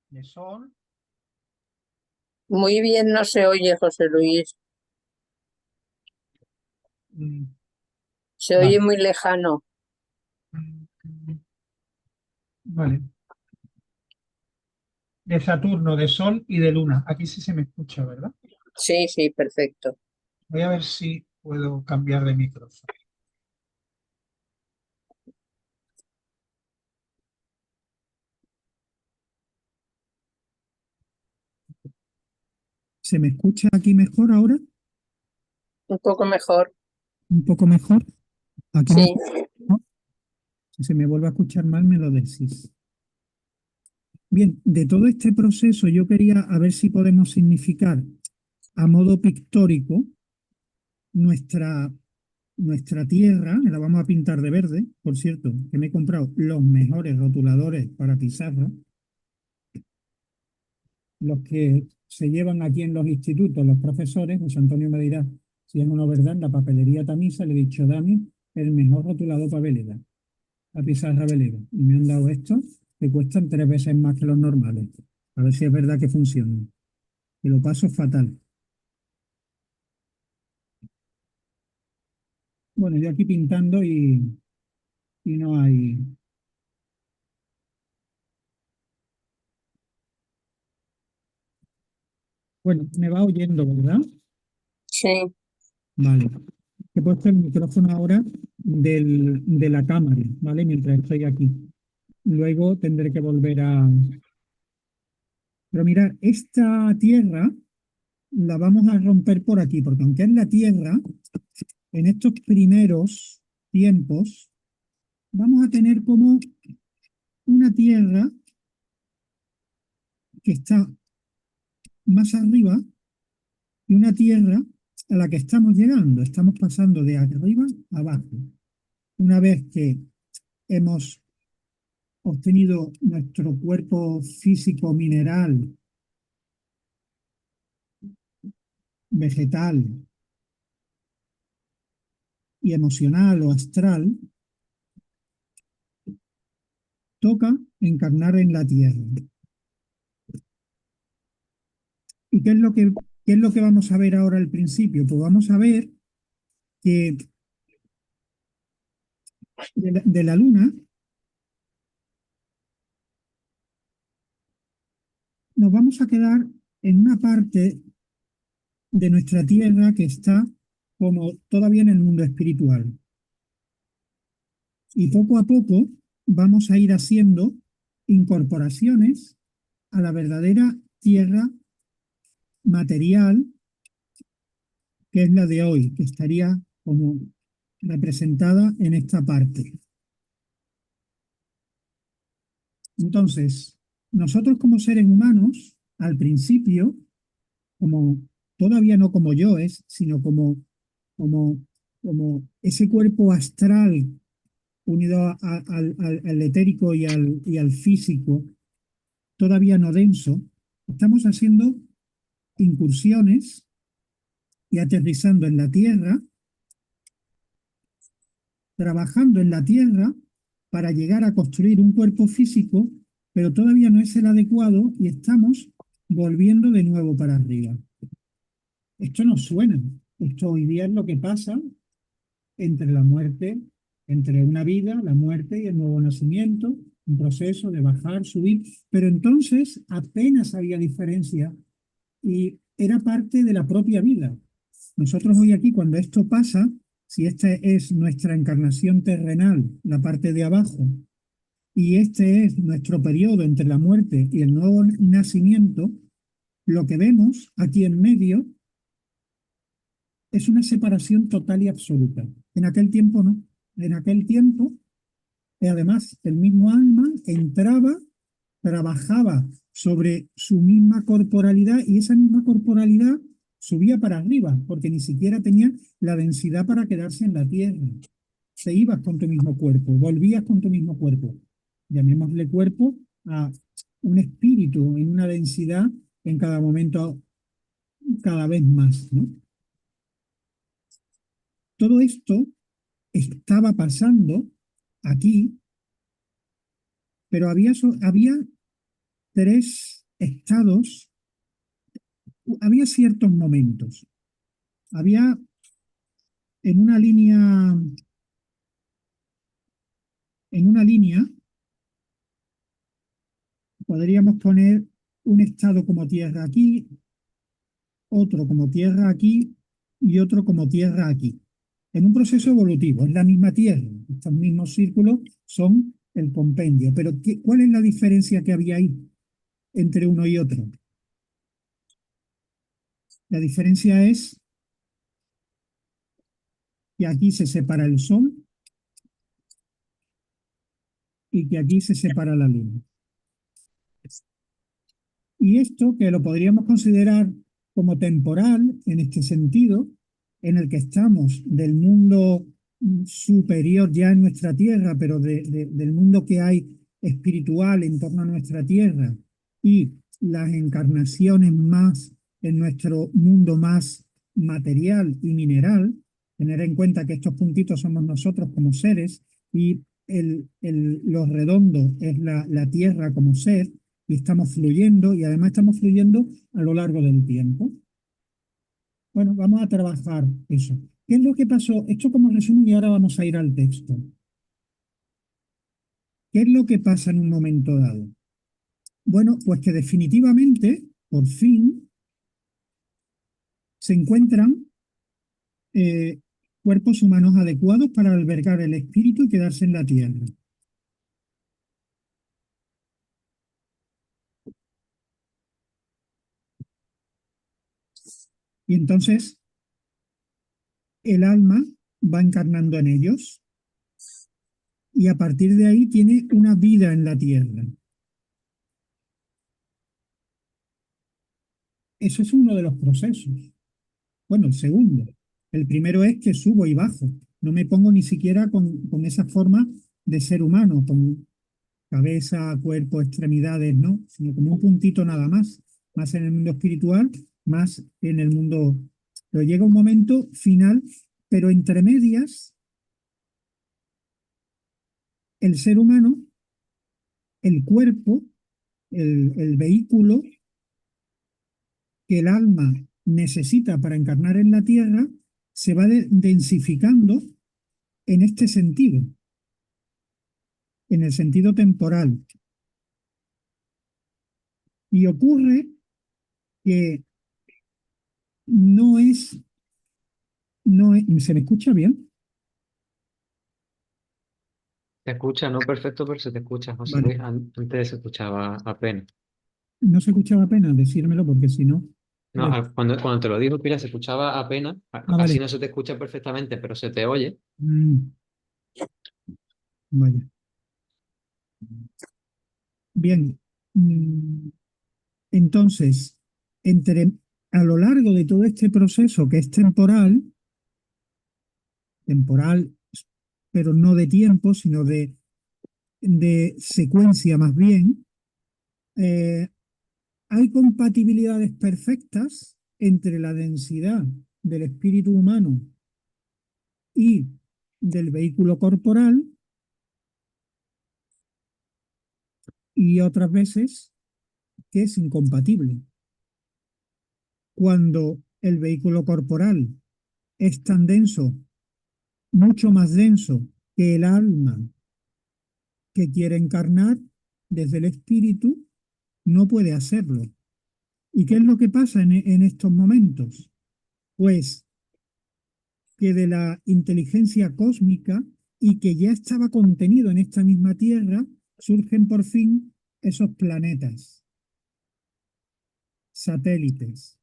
de Sol. Muy bien, no se oye, José Luis. mm, Se Vale. oye muy lejano. Vale. De Saturno, de Sol y de Luna. Aquí sí se me escucha, ¿verdad? Sí, sí, perfecto. Voy a ver si puedo cambiar de micrófono. ¿Se me escucha aquí mejor ahora? Un poco mejor. ¿Un poco mejor? Aquí Sí. ¿no? Si se me vuelve a escuchar mal, me lo decís. Bien, de todo este proceso yo quería a ver si podemos significar a modo pictórico nuestra tierra, la vamos a pintar de verde, por cierto, que me he comprado los mejores rotuladores para pizarra, los que se llevan aquí en los institutos los profesores. José Antonio me dirá si es uno verdad. En la papelería Tamisa le he dicho, Dani, el mejor rotulador para Veleda, la pizarra Veleda. Y me han dado estos que cuestan 3 veces más que los normales. A ver si es verdad que funcionan. Que lo paso fatal. Bueno, yo aquí pintando y no hay... Bueno, me va oyendo, ¿verdad? Sí. Vale. He puesto el micrófono ahora de la cámara, ¿vale? Mientras estoy aquí. Luego tendré que volver a... Pero mirad, esta tierra la vamos a romper por aquí, porque aunque es la tierra, en estos primeros tiempos vamos a tener como una tierra que está más arriba y una tierra a la que estamos llegando. Estamos pasando de arriba a abajo. Una vez que hemos obtenido nuestro cuerpo físico mineral, vegetal y emocional o astral, toca encarnar en la tierra. ¿Y qué es lo que vamos a ver ahora al principio? Pues vamos a ver que de la luna nos vamos a quedar en una parte de nuestra tierra que está como todavía en el mundo espiritual. Y poco a poco vamos a ir haciendo incorporaciones a la verdadera tierra material, que es la de hoy, que estaría como representada en esta parte. Entonces, nosotros como seres humanos, al principio, como todavía no como yo es, sino como ese cuerpo astral unido al etérico y al físico, todavía no denso, estamos haciendo incursiones y aterrizando en la Tierra, trabajando en la Tierra para llegar a construir un cuerpo físico, pero todavía no es el adecuado y estamos volviendo de nuevo para arriba. Esto nos suena. Esto hoy día es lo que pasa entre la muerte, entre una vida, la muerte y el nuevo nacimiento, un proceso de bajar, subir, pero entonces apenas había diferencia y era parte de la propia vida. Nosotros hoy aquí, cuando esto pasa, si esta es nuestra encarnación terrenal, la parte de abajo, y este es nuestro periodo entre la muerte y el nuevo nacimiento, lo que vemos aquí en medio es una separación total y absoluta. En aquel tiempo no. En aquel tiempo, además, el mismo alma entraba, trabajaba sobre su misma corporalidad y esa misma corporalidad subía para arriba, porque ni siquiera tenía la densidad para quedarse en la tierra. Se ibas con tu mismo cuerpo, volvías con tu mismo cuerpo. Llamémosle cuerpo a un espíritu en una densidad en cada momento cada vez más, ¿no? Todo esto estaba pasando aquí, pero había 3 estados, había ciertos momentos. Había en una línea podríamos poner un estado como tierra aquí, otro como tierra aquí y otro como tierra aquí. En un proceso evolutivo, es la misma tierra. Estos mismos círculos son el compendio. Pero ¿cuál es la diferencia que había ahí entre uno y otro? La diferencia es que aquí se separa el Sol y que aquí se separa la Luna. Y esto, que lo podríamos considerar como temporal en este sentido, en el que estamos del mundo superior ya en nuestra Tierra, pero del mundo que hay espiritual en torno a nuestra Tierra, y las encarnaciones más en nuestro mundo más material y mineral, tener en cuenta que estos puntitos somos nosotros como seres y lo redondo es la Tierra como ser, y estamos fluyendo, y además estamos fluyendo a lo largo del tiempo. Bueno, vamos a trabajar eso. ¿Qué es lo que pasó? Esto como resumen y ahora vamos a ir al texto. ¿Qué es lo que pasa en un momento dado? Bueno, pues que definitivamente, por fin, se encuentran cuerpos humanos adecuados para albergar el espíritu y quedarse en la tierra. Y entonces el alma va encarnando en ellos y a partir de ahí tiene una vida en la tierra. Eso es uno de los procesos. Bueno, el segundo. El primero es que subo y bajo. No me pongo ni siquiera con esa forma de ser humano, con cabeza, cuerpo, extremidades, ¿no? Sino como un puntito nada más. Más en el mundo espiritual, más en el mundo... Pero llega un momento final, pero entre medias, el ser humano, el cuerpo, el vehículo que el alma necesita para encarnar en la tierra, se va densificando en este sentido, en el sentido temporal. Y ocurre que no es, ¿se me escucha bien? Se escucha, no perfecto, pero se te escucha, José Vale. Luis. Antes se escuchaba apenas. No se escuchaba apenas decírmelo porque si no... No, cuando te lo dijo, Pilar, se escuchaba apenas. Así vale. no se te escucha perfectamente, pero se te oye. Vaya. Bien. Entonces, a lo largo de todo este proceso que es temporal, pero no de tiempo, sino de secuencia más bien, hay compatibilidades perfectas entre la densidad del espíritu humano y del vehículo corporal, y otras veces que es incompatible. Cuando el vehículo corporal es tan denso, mucho más denso que el alma que quiere encarnar desde el espíritu, no puede hacerlo. ¿Y qué es lo que pasa en estos momentos? Pues que de la inteligencia cósmica y que ya estaba contenido en esta misma Tierra, surgen por fin esos planetas, satélites,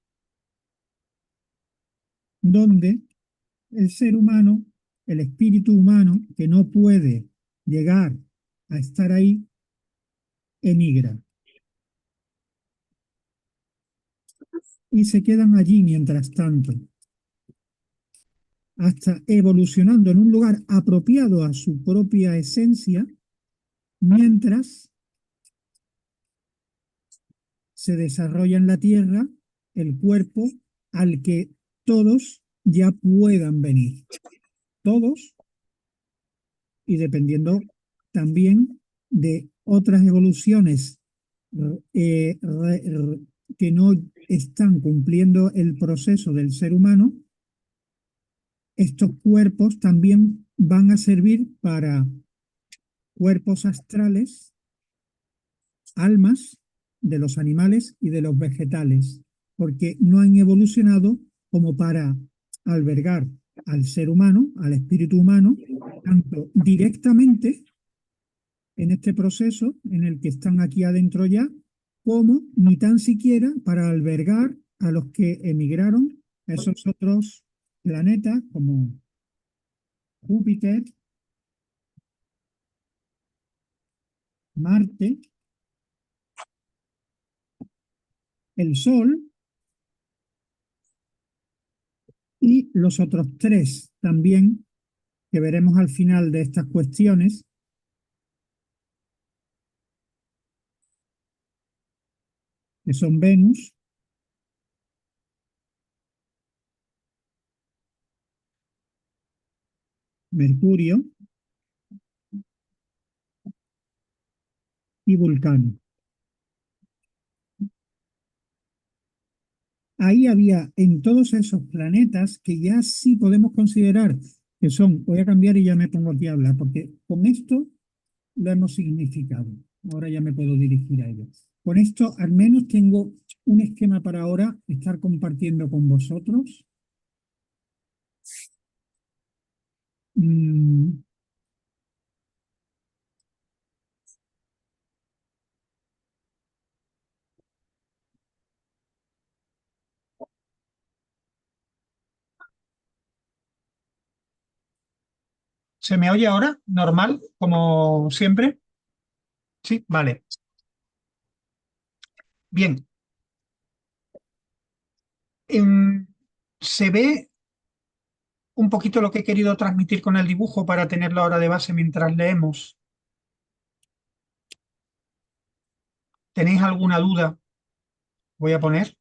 donde el ser humano, el espíritu humano, que no puede llegar a estar ahí, emigra. Y se quedan allí mientras tanto, hasta evolucionando en un lugar apropiado a su propia esencia, mientras se desarrolla en la Tierra el cuerpo al que todos ya puedan venir. Todos, y dependiendo también de otras evoluciones que no están cumpliendo el proceso del ser humano, estos cuerpos también van a servir para cuerpos astrales, almas de los animales y de los vegetales, porque no han evolucionado como para albergar al ser humano, al espíritu humano, tanto directamente en este proceso en el que están aquí adentro ya, como ni tan siquiera para albergar a los que emigraron a esos otros planetas como Júpiter, Marte, el Sol y los otros tres también que veremos al final de estas cuestiones, que son Venus, Mercurio y Vulcano. Ahí había en todos esos planetas que ya sí podemos considerar que son, voy a cambiar y ya me pongo aquí a hablar, porque con esto lo hemos significado. Ahora ya me puedo dirigir a ellos. Con esto al menos tengo un esquema para ahora estar compartiendo con vosotros. Mm, ¿Se me oye ahora? ¿Normal? Como siempre. Sí, vale. Bien. Se ve un poquito lo que he querido transmitir con el dibujo para tenerlo ahora de base mientras leemos. ¿Tenéis alguna duda? Voy a poner.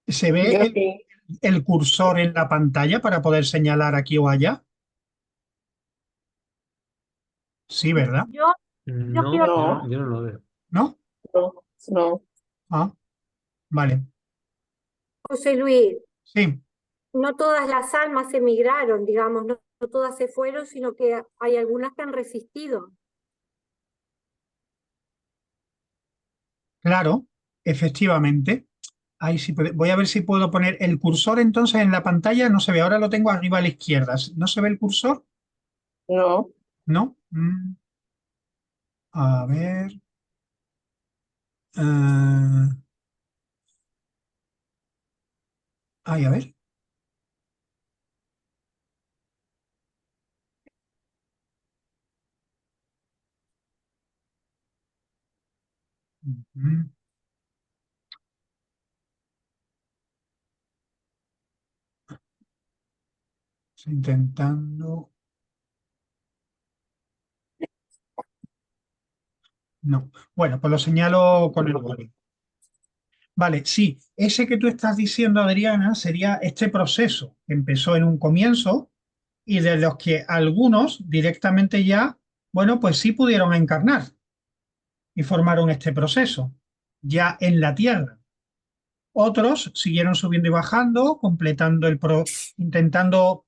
¿Se ve Yo sí. el cursor en la pantalla para poder señalar aquí o allá? Sí, ¿verdad? Yo No, quiero, No, yo no lo veo. ¿No? no, no. Ah, vale. José Luis, Sí, no todas las almas emigraron, digamos, no todas se fueron, sino que hay algunas que han resistido. claro, efectivamente. Ahí sí voy a ver si puedo poner el cursor entonces en la pantalla. No se ve, ahora lo tengo arriba a la izquierda. ¿No se ve el cursor? No, ¿No? A ver. eh, Ay, a ver. Mm, Estoy intentando. No. Bueno, pues lo señalo con el boli. Vale, sí. Ese que tú estás diciendo, Adriana, sería este proceso que empezó en un comienzo y de los que algunos directamente ya, bueno, pues sí pudieron encarnar y formaron este proceso ya en la Tierra. Otros siguieron subiendo y bajando, intentando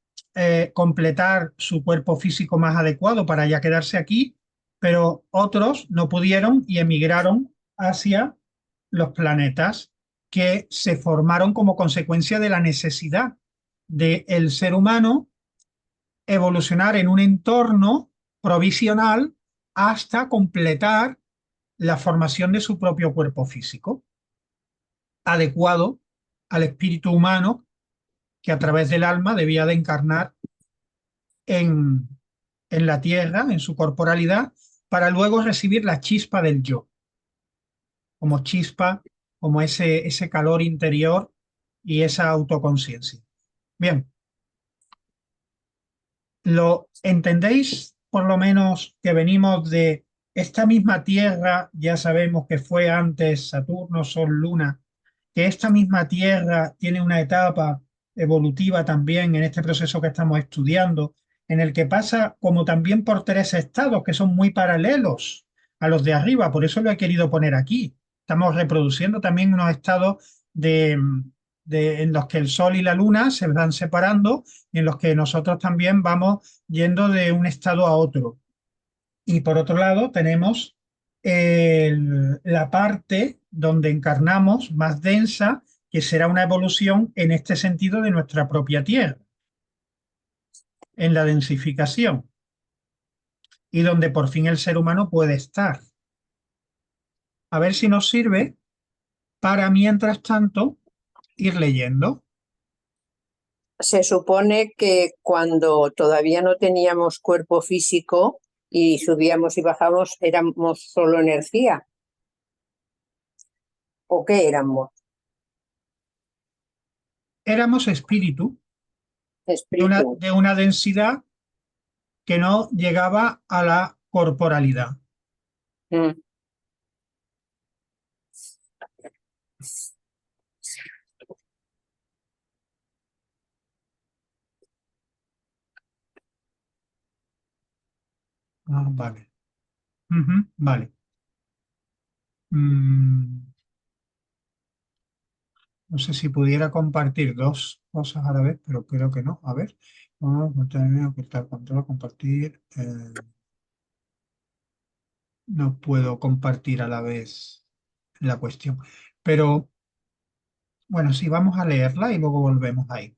completar su cuerpo físico más adecuado para ya quedarse aquí, pero otros no pudieron y emigraron hacia los planetas que se formaron como consecuencia de la necesidad del ser humano evolucionar en un entorno provisional hasta completar la formación de su propio cuerpo físico, adecuado al espíritu humano que a través del alma debía de encarnar en, en la tierra, en su corporalidad, para luego recibir la chispa del yo, como chispa, como ese calor interior y esa autoconciencia. Bien, ¿lo entendéis? Por lo menos que venimos de esta misma Tierra, ya sabemos que fue antes Saturno, Sol, Luna, que esta misma Tierra tiene una etapa evolutiva también en este proceso que estamos estudiando, en el que pasa como también por tres estados que son muy paralelos a los de arriba, por eso lo he querido poner aquí. Estamos reproduciendo también unos estados en los que el Sol y la Luna se van separando y en los que nosotros también vamos yendo de un estado a otro. Y por otro lado tenemos la parte donde encarnamos más densa, que será una evolución en este sentido de nuestra propia Tierra, en la densificación, y donde por fin el ser humano puede estar. A ver si nos sirve para, mientras tanto, ir leyendo. Se supone que cuando todavía no teníamos cuerpo físico y subíamos y bajamos, éramos solo energía. ¿O qué éramos? Éramos espíritu Espíritu. de una densidad que no llegaba a la corporalidad. Mm. Ah, vale. Ujú, vale. Mm, no sé si pudiera compartir dos cosas a la vez, pero creo que no. A ver. Ocultar, control, compartir. No puedo compartir a la vez la cuestión. Pero bueno, sí, vamos a leerla y luego volvemos ahí.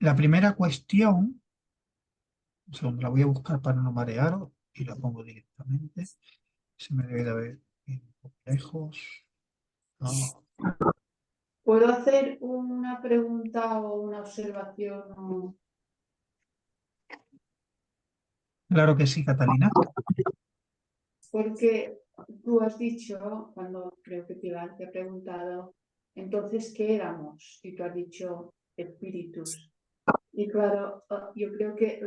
La primera cuestión, un segundo, la voy a buscar para no marearos y la pongo directamente. Se me debe de haber ido un poco lejos. Ah, ¿Puedo hacer una pregunta o una observación? claro que sí, Catalina. Porque tú has dicho, cuando creo que te ha preguntado, entonces, ¿qué éramos? Y tú has dicho espíritus. Y claro, yo creo que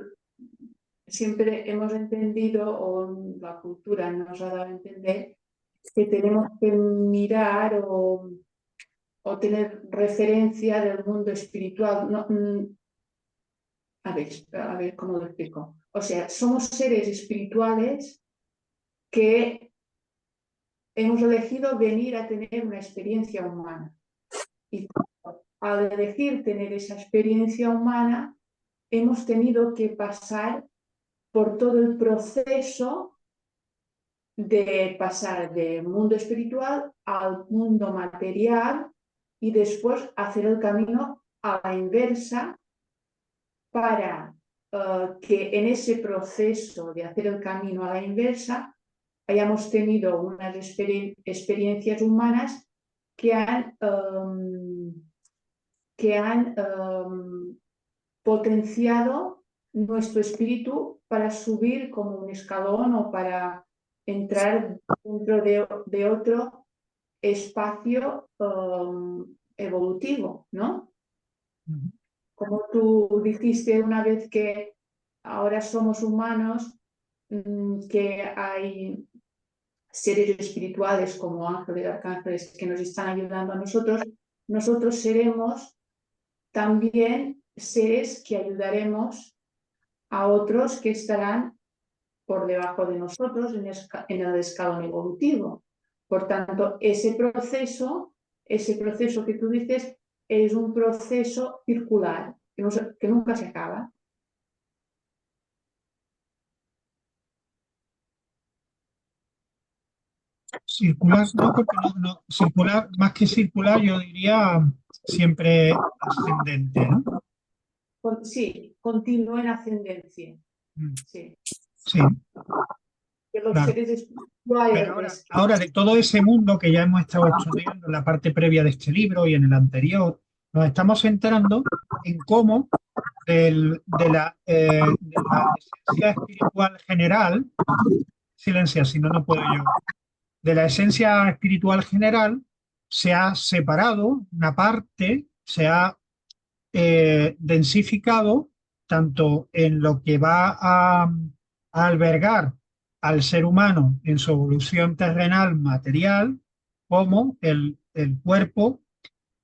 siempre hemos entendido, o la cultura nos ha dado a entender, que tenemos que mirar o tener referencia del mundo espiritual. No, a ver cómo lo explico. O sea, somos seres espirituales que hemos elegido venir a tener una experiencia humana. Y al elegir tener esa experiencia humana, hemos tenido que pasar por todo el proceso de pasar del mundo espiritual al mundo material y después hacer el camino a la inversa para que en ese proceso de hacer el camino a la inversa hayamos tenido unas experiencias humanas que han potenciado nuestro espíritu para subir como un escalón o para entrar dentro de otro espacio evolutivo, ¿no? Ujú. Como tú dijiste una vez que ahora somos humanos, que hay seres espirituales como ángeles, arcángeles que nos están ayudando a nosotros, nosotros seremos también seres que ayudaremos a otros que estarán por debajo de nosotros en el escalón evolutivo. Por tanto, ese proceso que tú dices es un proceso circular, que nunca se acaba. Circular, no, porque circular, más que circular, yo diría siempre ascendente, ¿no? Sí, continúa en ascendencia. Mm, Sí. sí, Que los claro. seres Pero espirituales. ahora de todo ese mundo que ya hemos estado estudiando en la parte previa de este libro y en el anterior, nos estamos centrando en cómo de la esencia espiritual general, silencia, si no, no puedo yo, de la esencia espiritual general se ha separado una parte, se ha densificado tanto en lo que va a albergar al ser humano en su evolución terrenal material, como el cuerpo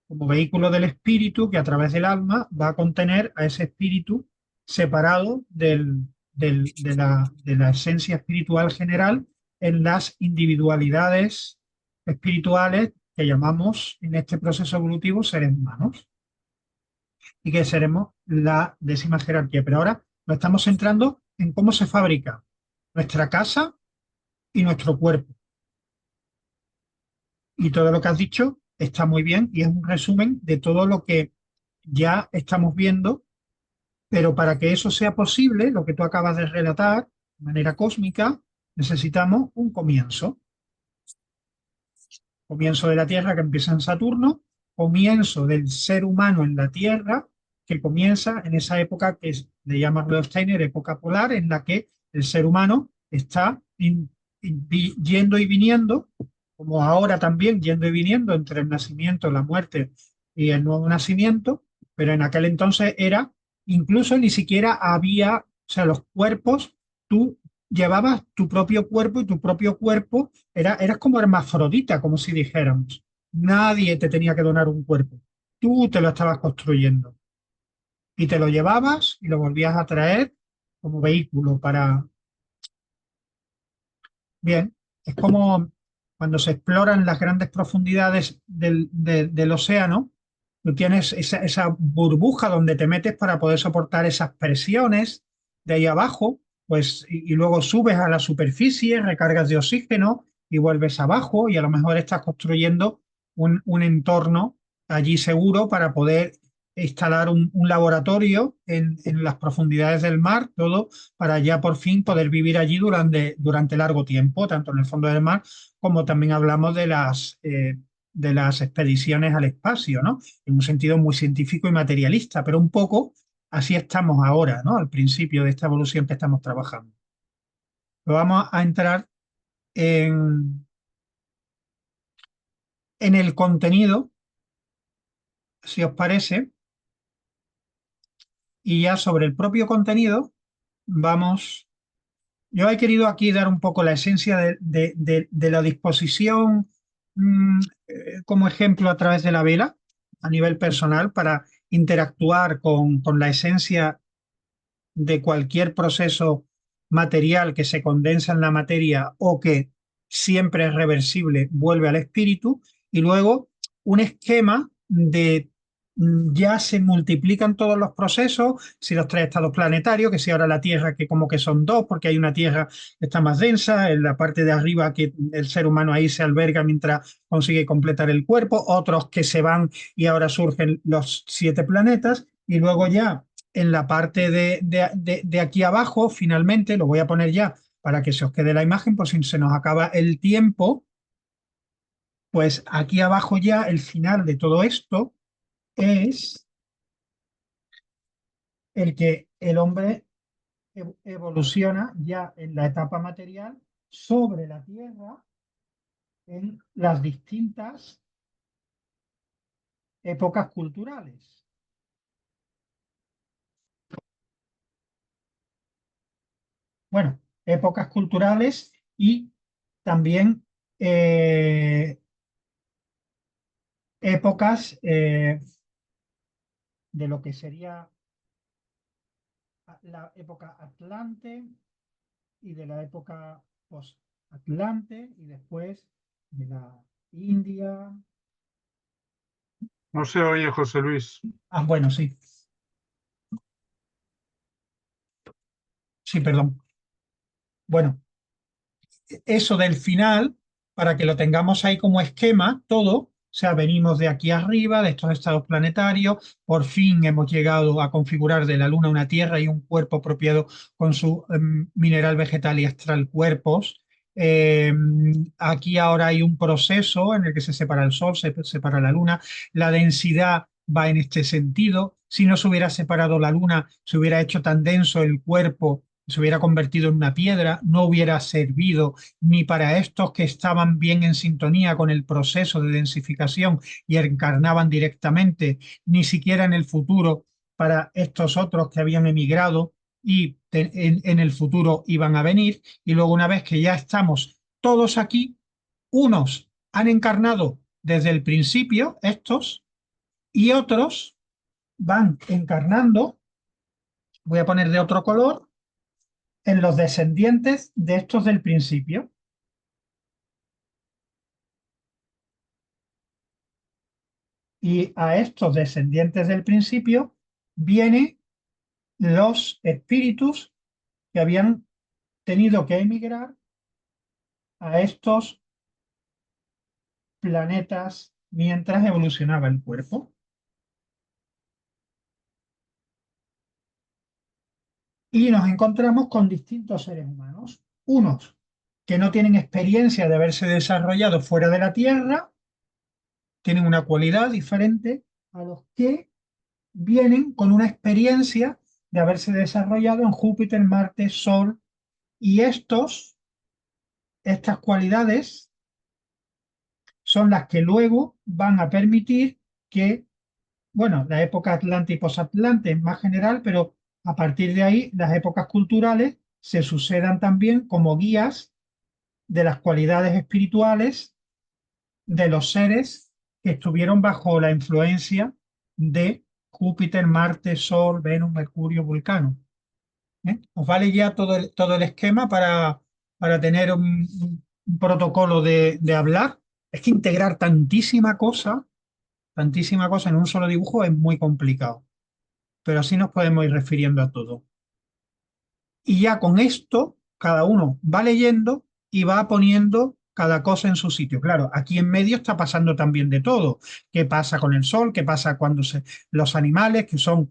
como vehículo del espíritu que a través del alma va a contener a ese espíritu separado de la esencia espiritual general en las individualidades espirituales que llamamos en este proceso evolutivo seres humanos y que seremos la décima jerarquía. Pero ahora nos estamos centrando en cómo se fabrica nuestra casa y nuestro cuerpo. Y todo lo que has dicho está muy bien y es un resumen de todo lo que ya estamos viendo, pero para que eso sea posible, lo que tú acabas de relatar de manera cósmica, necesitamos un comienzo. Comienzo de la Tierra que empieza en Saturno, comienzo del ser humano en la Tierra que comienza en esa época que le llama Rudolf Steiner época polar, en la que el ser humano está yendo y viniendo, como ahora también yendo y viniendo entre el nacimiento, la muerte y el nuevo nacimiento, pero en aquel entonces era, incluso ni siquiera había, o sea, los cuerpos, tú llevabas tu propio cuerpo y tu propio cuerpo eras como hermafrodita, como si dijéramos. Nadie te tenía que donar un cuerpo. Tú te lo estabas construyendo y te lo llevabas y lo volvías a traer como vehículo para... Bien, es como cuando se exploran las grandes profundidades del océano, tú tienes esa burbuja donde te metes para poder soportar esas presiones de ahí abajo, pues, y luego subes a la superficie, recargas de oxígeno y vuelves abajo y a lo mejor estás construyendo un entorno allí seguro para poder instalar un laboratorio en las profundidades del mar, todo para ya por fin poder vivir allí durante largo tiempo, tanto en el fondo del mar como también hablamos de las expediciones al espacio, ¿no? En un sentido muy científico y materialista, pero un poco así estamos ahora, ¿no? Al principio de esta evolución que estamos trabajando. Pero vamos a entrar en el contenido, si os parece, y ya sobre el propio contenido vamos. Yo he querido aquí dar un poco la esencia de la disposición como ejemplo a través de la vela a nivel personal para interactuar con la esencia de cualquier proceso material que se condensa en la materia o que siempre es reversible, vuelve al espíritu, y luego un esquema de ya se multiplican todos los procesos, si los tres estados planetarios, que si ahora la Tierra, que como que son dos, porque hay una Tierra que está más densa, en la parte de arriba que el ser humano ahí se alberga mientras consigue completar el cuerpo, otros que se van y ahora surgen los 7 planetas, y luego ya en la parte de aquí abajo, finalmente, lo voy a poner ya para que se os quede la imagen, por si se nos acaba el tiempo, pues aquí abajo ya el final de todo esto es el que el hombre evoluciona ya en la etapa material sobre la Tierra en las distintas épocas culturales. Bueno, épocas culturales y también épocas de lo que sería la época Atlante y de la época post-Atlante y después de la India. No se oye, José Luis. Bueno, sí. Sí, perdón. Bueno, eso del final, para que lo tengamos ahí como esquema, todo, o sea, venimos de aquí arriba, de estos estados planetarios, por fin hemos llegado a configurar de la Luna una Tierra y un cuerpo apropiado con su mineral, vegetal y astral cuerpos. Eh, Aquí ahora hay un proceso en el que se separa el Sol, se separa la Luna, la densidad va en este sentido. Si no se hubiera separado la Luna, se hubiera hecho tan denso el cuerpo, se hubiera convertido en una piedra, no hubiera servido ni para estos que estaban bien en sintonía con el proceso de densificación y encarnaban directamente, ni siquiera en el futuro para estos otros que habían emigrado y en el futuro iban a venir. Y luego una vez que ya estamos todos aquí, unos han encarnado desde el principio, estos, y otros van encarnando, voy a poner de otro color, en los descendientes de estos del principio. Y a estos descendientes del principio vienen los espíritus que habían tenido que emigrar a estos planetas mientras evolucionaba el cuerpo. Y nos encontramos con distintos seres humanos. Unos que no tienen experiencia de haberse desarrollado fuera de la Tierra, tienen una cualidad diferente a los que vienen con una experiencia de haberse desarrollado en Júpiter, Marte, Sol, y estas cualidades son las que luego van a permitir que, bueno, la época Atlante y posatlante es más general, pero a partir de ahí las épocas culturales se sucedan también como guías de las cualidades espirituales de los seres que estuvieron bajo la influencia de Júpiter, Marte, Sol, Venus, Mercurio, Vulcano. Os vale ya todo el esquema para tener un protocolo de hablar. Es que integrar tantísima cosa en un solo dibujo es muy complicado, pero así nos podemos ir refiriendo a todo. Y ya con esto, cada uno va leyendo y va poniendo cada cosa en su sitio. Claro, aquí en medio está pasando también de todo. ¿Qué pasa con el sol? ¿Qué pasa cuando los animales, que son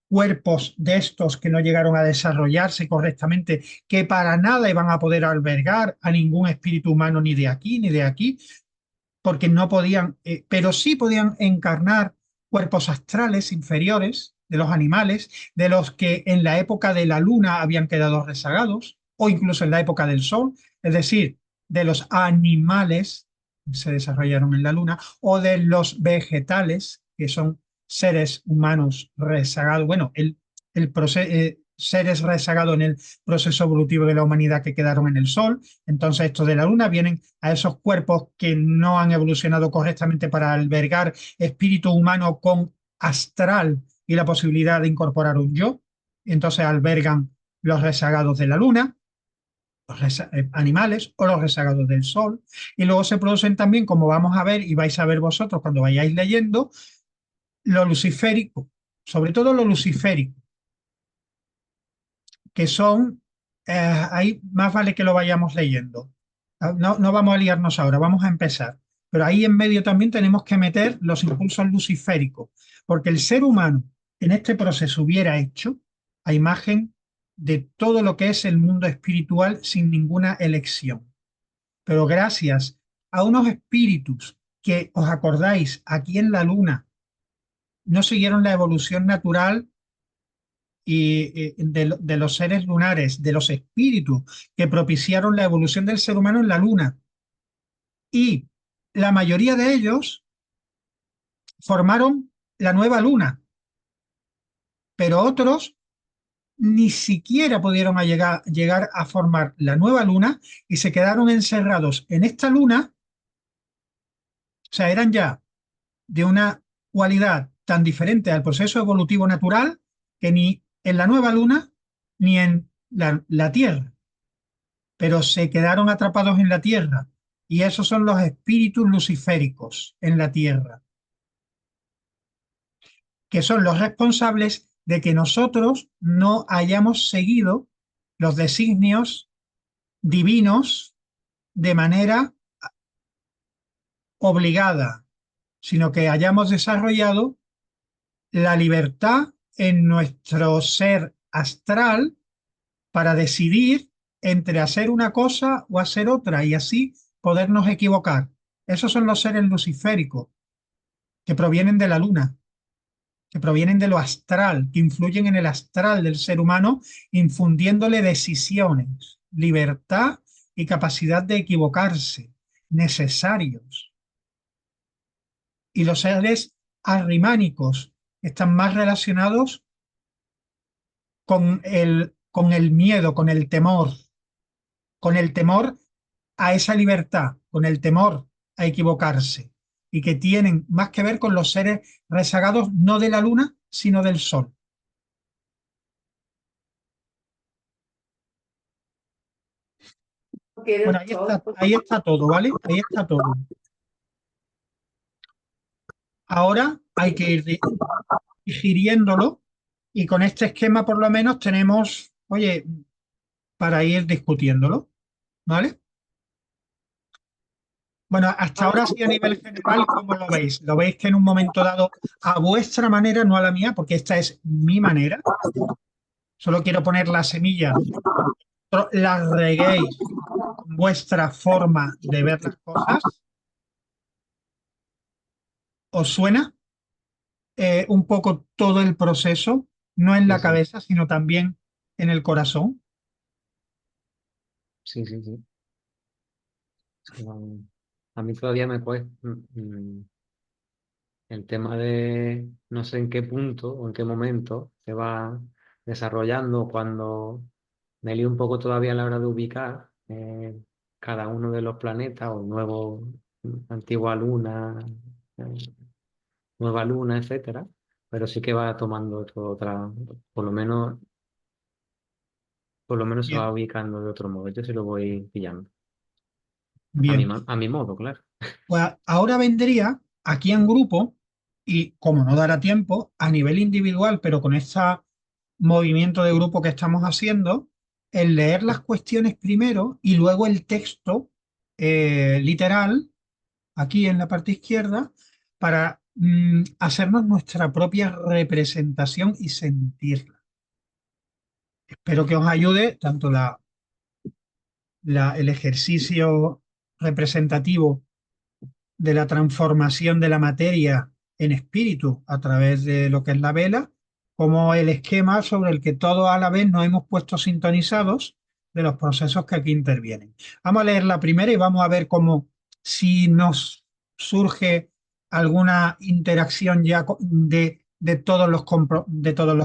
cuerpos de estos que no llegaron a desarrollarse correctamente, que para nada iban a poder albergar a ningún espíritu humano ni de aquí ni de aquí, porque no podían, pero sí podían encarnar cuerpos astrales inferiores de los animales, de los que en la época de la luna habían quedado rezagados, o incluso en la época del sol, es decir, de los animales que se desarrollaron en la luna, o de los vegetales, que son seres humanos rezagados. Bueno, seres rezagados en el proceso evolutivo de la humanidad que quedaron en el sol. Entonces, estos de la luna vienen a esos cuerpos que no han evolucionado correctamente para albergar espíritu humano con astral y la posibilidad de incorporar un yo. Entonces albergan los rezagados de la luna, los animales, o los rezagados del sol. Y luego se producen también, como vamos a ver y vais a ver vosotros cuando vayáis leyendo, lo luciférico, sobre todo lo luciférico, que son, ahí más vale que lo vayamos leyendo. No vamos a liarnos ahora, vamos a empezar. Pero ahí en medio también tenemos que meter los impulsos luciféricos, porque el ser humano en este proceso hubiera hecho a imagen de todo lo que es el mundo espiritual sin ninguna elección. Pero gracias a unos espíritus que, os acordáis, aquí en la luna no siguieron la evolución natural y de los seres lunares, de los espíritus que propiciaron la evolución del ser humano en la luna. Y la mayoría de ellos formaron la nueva luna, pero otros ni siquiera pudieron llegar a formar la nueva luna y se quedaron encerrados en esta luna. O sea, eran ya de una cualidad tan diferente al proceso evolutivo natural que ni en la nueva luna ni en la Tierra, pero se quedaron atrapados en la Tierra, y esos son los espíritus luciféricos en la Tierra, que son los responsables de que nosotros no hayamos seguido los designios divinos de manera obligada, sino que hayamos desarrollado la libertad en nuestro ser astral para decidir entre hacer una cosa o hacer otra, y así podernos equivocar. Esos son los seres luciféricos que provienen de la luna, que provienen de lo astral, que influyen en el astral del ser humano, infundiéndole decisiones, libertad y capacidad de equivocarse, necesarios. Y los seres arrimánicos están más relacionados con el miedo, con el temor a esa libertad, con el temor a equivocarse, y que tienen más que ver con los seres rezagados no de la luna, sino del sol. Bueno, ahí está todo, ¿vale? Ahí está todo. Ahora hay que ir digiriéndolo, y con este esquema por lo menos tenemos, oye, para ir discutiéndolo, ¿vale? Bueno, hasta ahora sí a nivel general, ¿cómo lo veis? ¿Lo veis que en un momento dado, a vuestra manera, no a la mía, porque esta es mi manera? Solo quiero poner la semilla la reguéis con vuestra forma de ver las cosas. ¿Os suena un poco todo el proceso? No en Sí, la sí, cabeza, sino también en el corazón. sí, sí, sí. No, a mí todavía me cuesta el tema de no sé en qué punto o en qué momento se va desarrollando cuando me lío un poco todavía a la hora de ubicar cada uno de los planetas o nuevo, antigua luna, eh, nueva luna, etcétera. Pero sí que va tomando otra, por lo menos, por lo menos se Bien, va ubicando de otro modo. Yo sí lo voy pillando. bien. A mi modo, claro. Pues ahora vendría aquí en grupo y, como no dará tiempo, a nivel individual, pero con este movimiento de grupo que estamos haciendo, el leer las cuestiones primero y luego el texto literal, aquí en la parte izquierda, para hacernos nuestra propia representación y sentirla. Espero que os ayude tanto el ejercicio representativo de la transformación de la materia en espíritu a través de lo que es la vela, como el esquema sobre el que todos a la vez nos hemos puesto sintonizados de los procesos que aquí intervienen. Vamos a leer la primera y vamos a ver cómo, si nos surge alguna interacción ya de todos los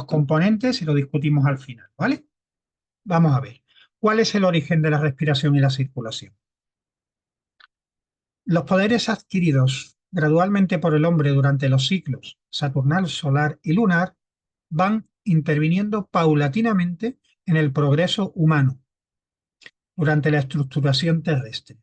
componentes y lo discutimos al final, ¿vale? Vamos a ver. ¿Cuál es el origen de la respiración y la circulación? Los poderes adquiridos gradualmente por el hombre durante los ciclos saturnal, solar y lunar van interviniendo paulatinamente en el progreso humano durante la estructuración terrestre.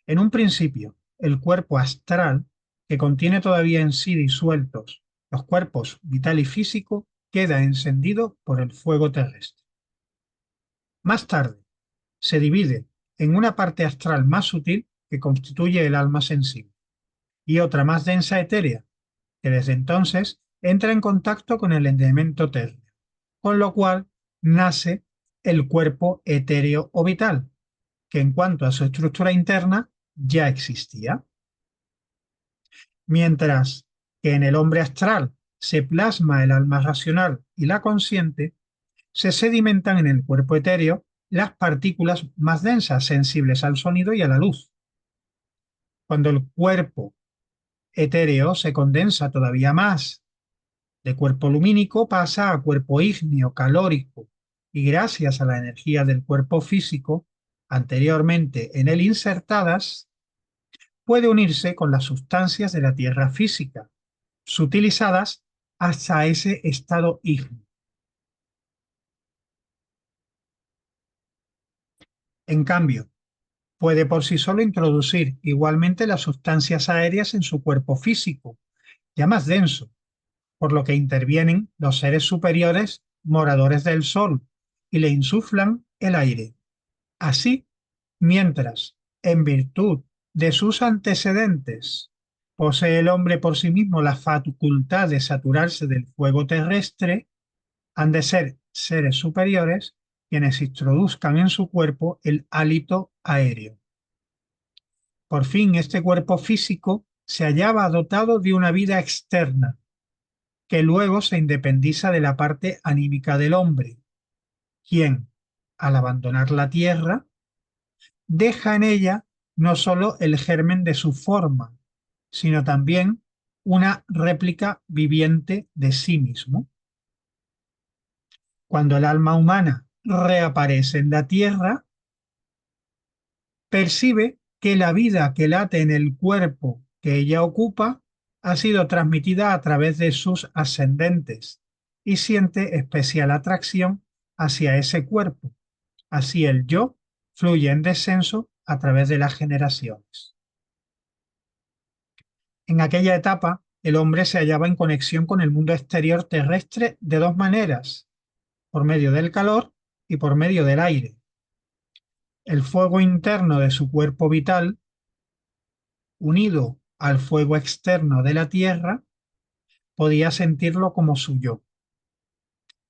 En un principio, el cuerpo astral, que contiene todavía en sí disueltos los cuerpos vital y físico, queda encendido por el fuego terrestre. Más tarde, se divide en una parte astral más sutil que constituye el alma sensible y otra más densa etérea, que desde entonces entra en contacto con el elemento térreo, con lo cual nace el cuerpo etéreo o vital, que en cuanto a su estructura interna ya existía. Mientras que en el hombre astral se plasma el alma racional y la consciente, se sedimentan en el cuerpo etéreo las partículas más densas sensibles al sonido y a la luz. Cuando el cuerpo etéreo se condensa todavía más, de cuerpo lumínico pasa a cuerpo ígneo, calórico, y gracias a la energía del cuerpo físico, anteriormente en él insertadas, puede unirse con las sustancias de la tierra física, sutilizadas hasta ese estado ígneo. En cambio, puede por sí solo introducir igualmente las sustancias aéreas en su cuerpo físico, ya más denso, por lo que intervienen los seres superiores moradores del Sol y le insuflan el aire. Así, mientras, en virtud de sus antecedentes, posee el hombre por sí mismo la facultad de saturarse del fuego terrestre, han de ser seres superiores quienes introduzcan en su cuerpo el hálito aéreo. Por fin, este cuerpo físico se hallaba dotado de una vida externa, que luego se independiza de la parte anímica del hombre, quien, al abandonar la tierra, deja en ella no sólo el germen de su forma, sino también una réplica viviente de sí mismo. Cuando el alma humana reaparece en la tierra, percibe que la vida que late en el cuerpo que ella ocupa ha sido transmitida a través de sus ascendentes y siente especial atracción hacia ese cuerpo. Así el yo fluye en descenso a través de las generaciones. En aquella etapa, el hombre se hallaba en conexión con el mundo exterior terrestre de dos maneras, por medio del calor y por medio del aire. El fuego interno de su cuerpo vital, unido al fuego externo de la tierra, podía sentirlo como suyo.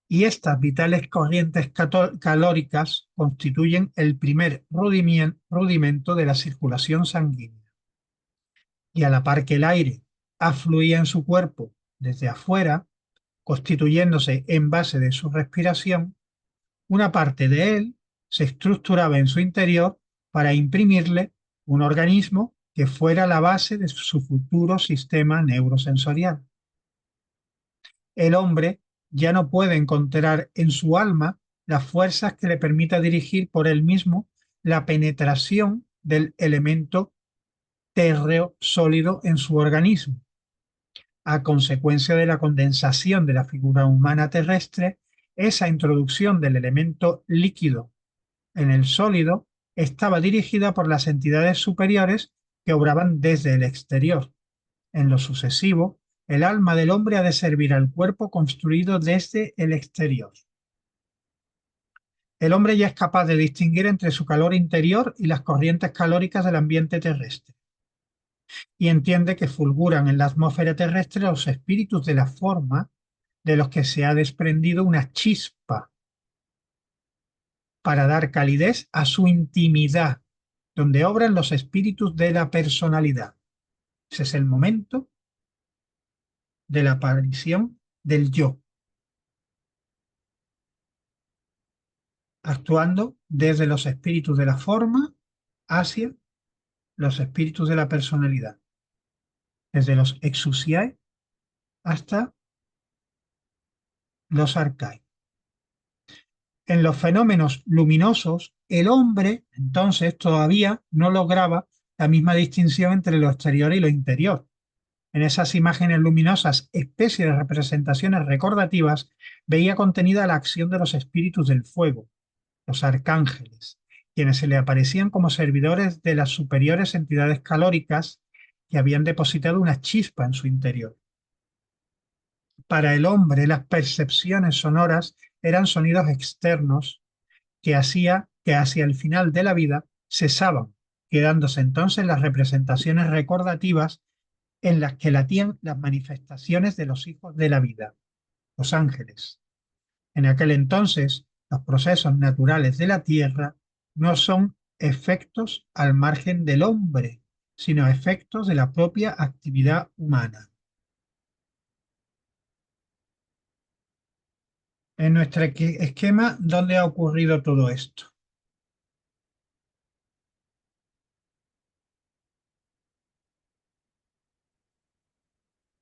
y estas vitales corrientes calóricas constituyen el primer rudimento de la circulación sanguínea. Y a la par que el aire afluía en su cuerpo desde afuera, constituyéndose en base de su respiración, una parte de él se estructuraba en su interior para imprimirle un organismo que fuera la base de su futuro sistema neurosensorial. El hombre ya no puede encontrar en su alma las fuerzas que le permita dirigir por él mismo la penetración del elemento térreo sólido en su organismo. A consecuencia de la condensación de la figura humana terrestre, esa introducción del elemento líquido en el sólido estaba dirigida por las entidades superiores que obraban desde el exterior. En lo sucesivo, el alma del hombre ha de servir al cuerpo construido desde el exterior. El hombre ya es capaz de distinguir entre su calor interior y las corrientes calóricas del ambiente terrestre, y entiende que fulguran en la atmósfera terrestre los espíritus de la forma de los que se ha desprendido una chispa para dar calidez a su intimidad, donde obran los espíritus de la personalidad. Ese es el momento de la aparición del yo, actuando desde los espíritus de la forma hacia los espíritus de la personalidad, desde los exousiae hasta los arcae. En los fenómenos luminosos, el hombre entonces todavía no lograba la misma distinción entre lo exterior y lo interior. En esas imágenes luminosas, especie de representaciones recordativas, veía contenida la acción de los espíritus del fuego, los arcángeles, quienes se le aparecían como servidores de las superiores entidades calóricas que habían depositado una chispa en su interior. Para el hombre, las percepciones sonoras eran sonidos externos que hacía que hacia el final de la vida cesaban, quedándose entonces las representaciones recordativas en las que latían las manifestaciones de los hijos de la vida, los ángeles. En aquel entonces, los procesos naturales de la tierra no son efectos al margen del hombre, sino efectos de la propia actividad humana. En nuestro esquema, ¿dónde ha ocurrido todo esto?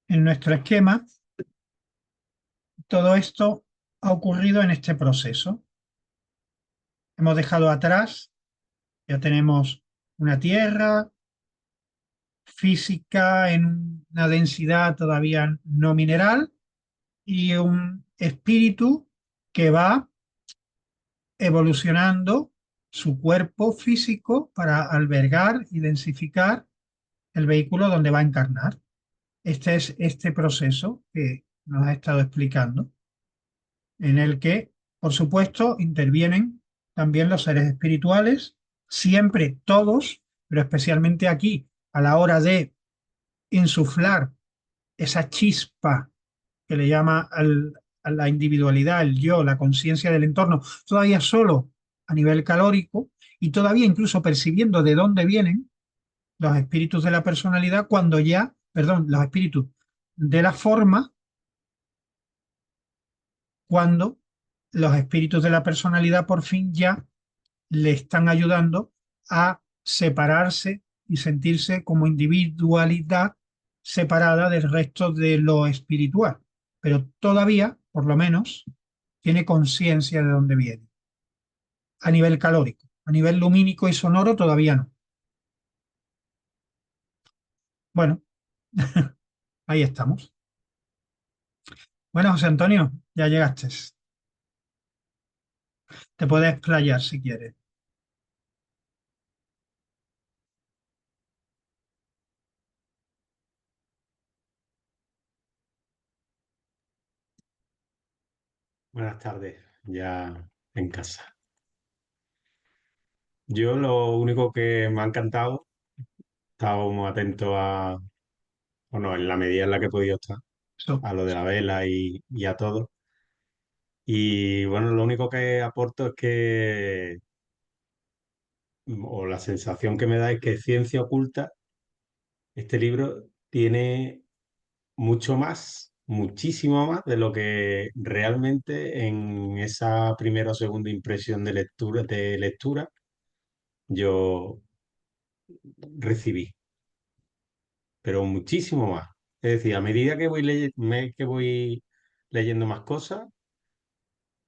En nuestro esquema, todo esto ha ocurrido en este proceso. Hemos dejado atrás, ya tenemos una tierra física en una densidad todavía no mineral y un espíritu que va evolucionando su cuerpo físico para albergar y densificar el vehículo donde va a encarnar. Este es este proceso que nos ha estado explicando, en el que, por supuesto, intervienen también los seres espirituales, siempre todos, pero especialmente aquí, a la hora de insuflar esa chispa que le llama a la individualidad, el yo, la conciencia del entorno, todavía solo a nivel calórico y todavía incluso percibiendo de dónde vienen los espíritus de la personalidad cuando ya, perdón, los espíritus de la forma, cuando los espíritus de la personalidad por fin ya le están ayudando a separarse y sentirse como individualidad separada del resto de lo espiritual. Pero todavía, por lo menos, tiene conciencia de dónde viene. A nivel calórico, a nivel lumínico y sonoro todavía no. Bueno, ahí estamos. Bueno, José Antonio, ya llegaste. Te puedes explayar si quieres. Buenas tardes, ya en casa. Yo lo único que me ha encantado, he estado muy atento a, bueno, en la medida en la que he podido estar, Eso. a lo de la vela y a todo. Y bueno, lo único que aporto es que, o la sensación que me da es que Ciencia Oculta, este libro, tiene mucho más, muchísimo más de lo que realmente en esa primera o segunda impresión de lectura yo recibí, pero muchísimo más. Es decir, a medida que voy leyendo más cosas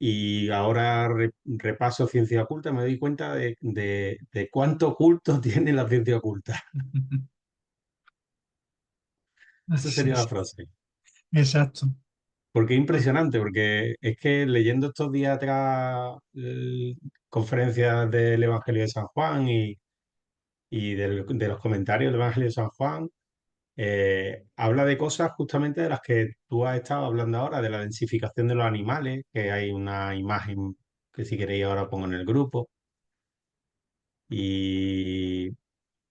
y ahora repaso ciencia oculta, me doy cuenta de cuánto oculto tiene la ciencia oculta. Esa Sí, sería la sí, frase. exacto. Porque es impresionante, porque es que leyendo estos días atrás conferencias del Evangelio de San Juan y de los comentarios del Evangelio de San Juan, habla de cosas justamente de las que tú has estado hablando ahora, de la densificación de los animales, que hay una imagen que si queréis ahora pongo en el grupo, y,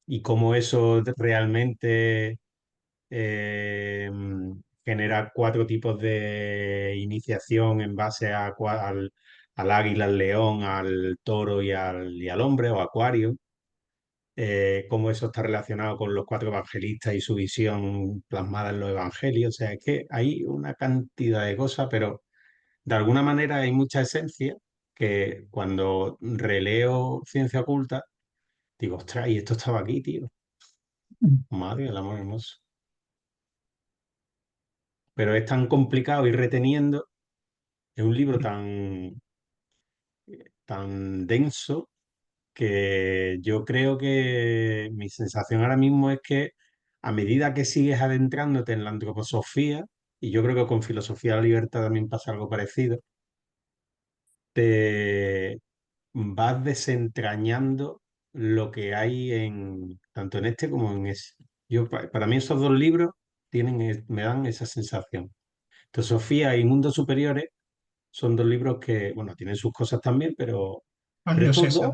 y cómo eso realmente eh, genera 4 tipos de iniciación en base al águila, al león, al toro y al hombre o acuario. Cómo eso está relacionado con los 4 evangelistas y su visión plasmada en los evangelios. O sea, es que hay una cantidad de cosas, pero de alguna manera hay mucha esencia que cuando releo Ciencia Oculta, digo, ostras, y esto estaba aquí, tío. Madre del amor hermoso. Pero es tan complicado ir reteniendo. Es un libro tan denso que yo creo que mi sensación ahora mismo es que a medida que sigues adentrándote en la antroposofía, y yo creo que con filosofía de la libertad también pasa algo parecido, te vas desentrañando lo que hay tanto en este como en ese. Para mí esos 2 libros me dan esa sensación. Filosofía y Mundos Superiores son 2 libros que, bueno, tienen sus cosas también, pero Julio estos dos, César.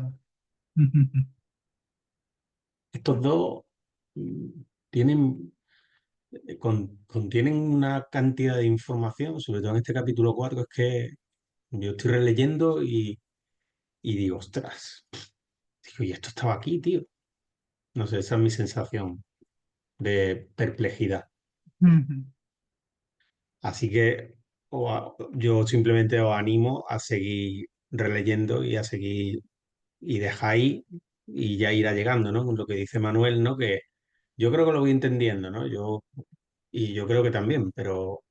estos dos mm, tienen, contienen una cantidad de información, sobre todo en este capítulo 4 es que yo estoy releyendo y digo, ostras, digo, y esto estaba aquí, tío. No sé, esa es mi sensación de perplejidad. Así que yo simplemente os animo a seguir releyendo y a seguir y dejáis y ya irá llegando, ¿no? Con lo que dice Manuel, ¿no? Que yo creo que lo voy entendiendo, ¿no? Y yo creo que también, pero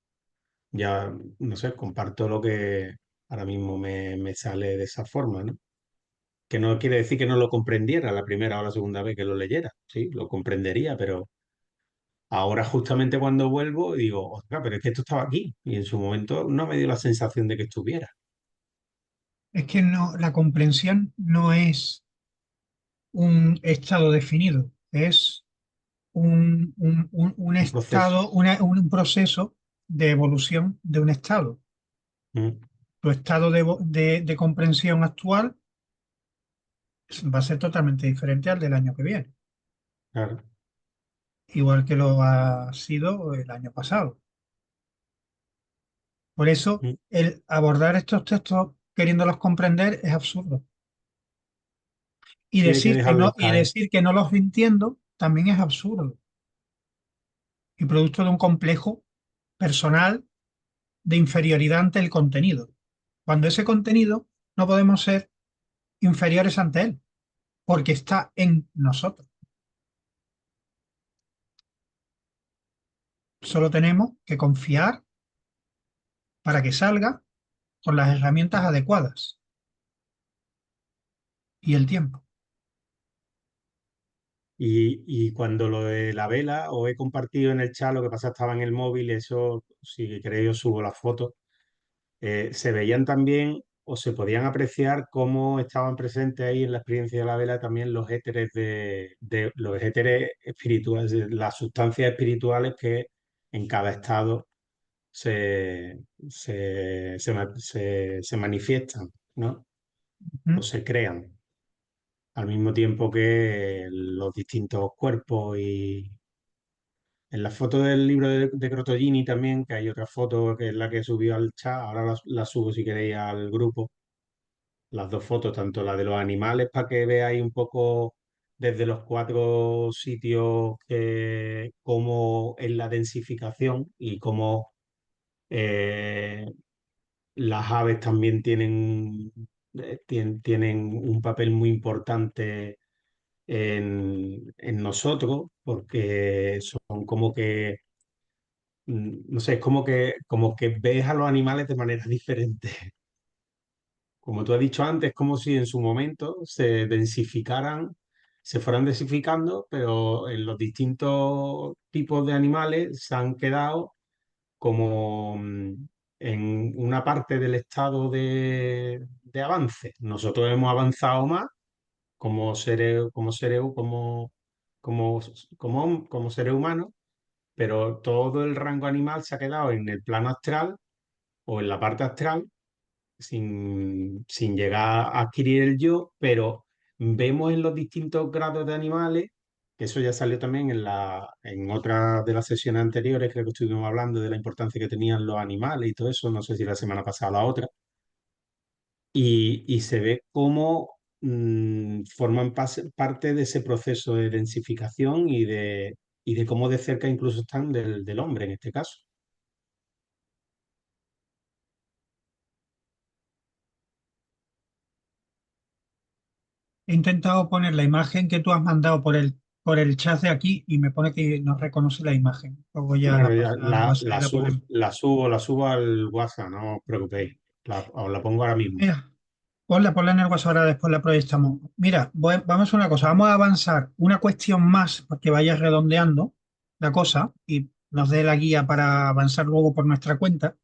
ya, no sé, comparto lo que ahora mismo me sale de esa forma, ¿no? Que no quiere decir que no lo comprendiera la primera o la segunda vez que lo leyera, sí, lo comprendería, pero ahora justamente cuando vuelvo digo, ostras, pero es que esto estaba aquí y en su momento no me dio la sensación de que estuviera. Es que no, la comprensión no es un estado definido, es un Un proceso. estado, un proceso de evolución de un estado. Mm, Tu estado de comprensión actual va a ser totalmente diferente al del año que viene, claro. igual que lo ha sido el año pasado. Por eso, Mm. el abordar estos textos queriéndolos comprender es absurdo. Sí, hay que dejarlos Y caer. decir que no los entiendo también es absurdo y producto de un complejo personal de inferioridad ante el contenido. Cuando ese contenido no podemos ser inferiores ante él, porque está en nosotros. Solo tenemos que confiar para que salga con las herramientas adecuadas y el tiempo. Y cuando lo de la vela, os he compartido en el chat, lo que pasa estaba en el móvil, eso, si queréis, os subo las fotos. Se veían también o se podían apreciar cómo estaban presentes ahí en la experiencia de la vela también los éteres de los éteres espirituales, las sustancias espirituales que en cada estado se, se manifiestan, ¿no? O ¿Mm? se crean al mismo tiempo que los distintos cuerpos y En la foto del libro de Crotogini también, que hay otra foto que es la que subió al chat, ahora la subo si queréis al grupo, las dos fotos, tanto la de los animales para que veáis un poco desde los cuatro sitios cómo es la densificación y cómo eh, las aves también tienen un papel muy importante en nosotros, porque son como que, no sé, es como que ves a los animales de manera diferente. Como tú has dicho antes, como si en su momento se densificaran, se fueran densificando, pero en los distintos tipos de animales se han quedado como en una parte del estado de avance. Nosotros hemos avanzado más como, como seres humanos, pero todo el rango animal se ha quedado en el plano astral o en la parte astral sin llegar a adquirir el yo, pero vemos en los distintos grados de animales, que eso ya salió también en otra de las sesiones anteriores, creo que estuvimos hablando de la importancia que tenían los animales y todo eso, no sé si la semana pasada o la otra, y se ve cómo forman parte de ese proceso de densificación y de cómo de cerca incluso están del hombre en este caso. He intentado poner la imagen que tú has mandado por el chat de aquí y me pone que no reconoce la imagen. Luego ya Bueno, la pasada al WhatsApp y la la subo, ponemos. la subo al WhatsApp, no os preocupéis. Os la pongo ahora mismo. Mira, ponla en el WhatsApp ahora, después la proyectamos. Mira, vamos a una cosa, vamos a avanzar una cuestión más para que vaya redondeando la cosa y nos dé la guía para avanzar luego por nuestra cuenta.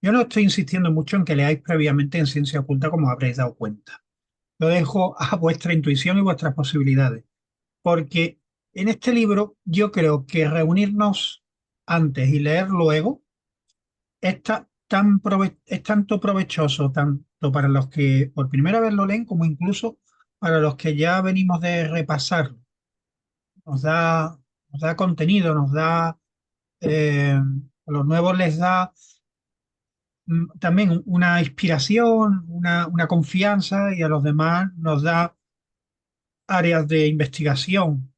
Yo no estoy insistiendo mucho en que leáis previamente en Ciencia Oculta, como habréis dado cuenta. Lo dejo a vuestra intuición y vuestras posibilidades, porque en este libro yo creo que reunirnos antes y leer luego es tanto provechoso tanto para los que por primera vez lo leen como incluso para los que ya venimos de repasarlo. Nos da, nos da contenido, a los nuevos les da también una inspiración, una confianza y a los demás nos da áreas de investigación,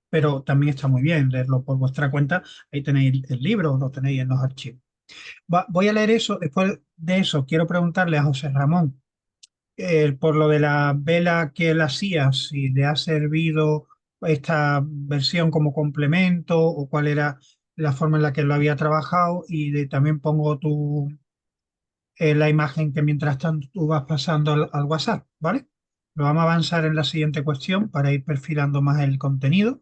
pero también está muy bien leerlo por vuestra cuenta. Ahí tenéis el libro, lo tenéis en los archivos. Voy a leer eso. Después de eso, quiero preguntarle a José Ramón por lo de la vela que él hacía, si le ha servido esta versión como complemento o cuál era la forma en la que lo había trabajado. Y también pongo la imagen que mientras tanto tú vas pasando al WhatsApp, ¿vale? Lo vamos a avanzar en la siguiente cuestión para ir perfilando más el contenido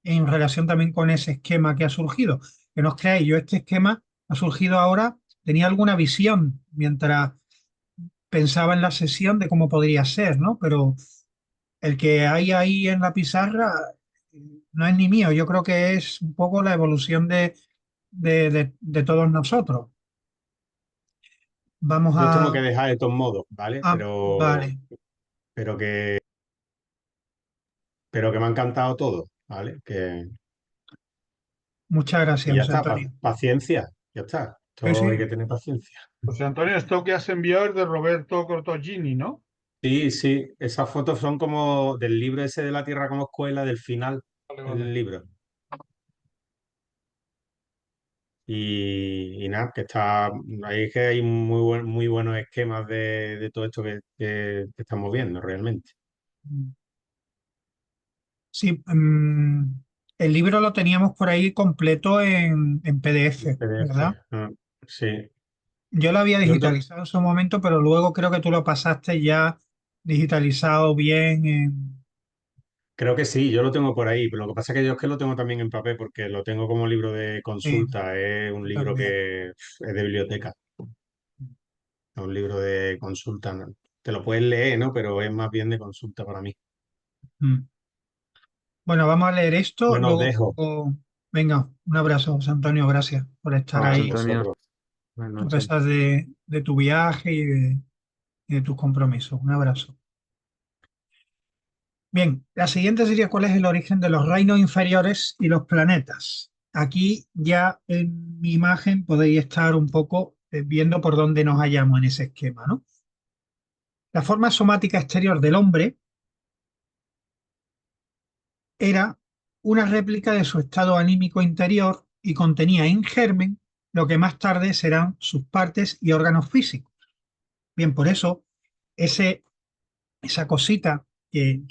en relación también con ese esquema que ha surgido. Que no os creáis, yo este esquema ha surgido ahora, tenía alguna visión mientras pensaba en la sesión de cómo podría ser, ¿no? Pero el que hay ahí en la pizarra no es ni mío, yo creo que es un poco la evolución de todos nosotros. Vamos Yo os tengo a... que dejar de todos modos, ¿vale? Vale, Pero que, pero que me ha encantado todo, ¿vale? muchas Y gracias, ya José está, Antonio. paciencia, ya está. Sí, Esto hay que sí. tener paciencia. José Antonio, esto que has enviado es de Roberto Cortogini, ¿no? Sí, sí, esas fotos son como del libro ese de la Tierra como escuela, del final Vale, vale. del libro. Y nada, que está, ahí es que hay muy buenos esquemas de todo esto que estamos viendo realmente. Sí, el libro lo teníamos por ahí completo en PDF, PDF, ¿verdad? sí. Yo lo había Yo lo tengo- digitalizado en su momento, pero luego creo que tú lo pasaste ya digitalizado bien. Creo que sí, yo lo tengo por ahí, pero lo que pasa es que yo es que lo tengo también en papel porque lo tengo como libro de Sí, consulta, es un yo libro también. que es de biblioteca, es un libro de consulta, ¿no? Te lo puedes leer, ¿no? Pero es más bien de consulta para mí. Mm. Bueno, vamos a leer esto. Bueno, os dejo Venga, un abrazo, José Antonio. Gracias por estar a José ahí Antonio, vosotros. buenas a noches. pesar de tu viaje y de tus compromisos. Un abrazo. Bien, la siguiente sería cuál es el origen de los reinos inferiores y los planetas. Aquí ya en mi imagen podéis estar un poco viendo por dónde nos hallamos en ese esquema, ¿no? La forma somática exterior del hombre era una réplica de su estado anímico interior y contenía en germen lo que más tarde serán sus partes y órganos físicos. Bien, por eso esa cosita que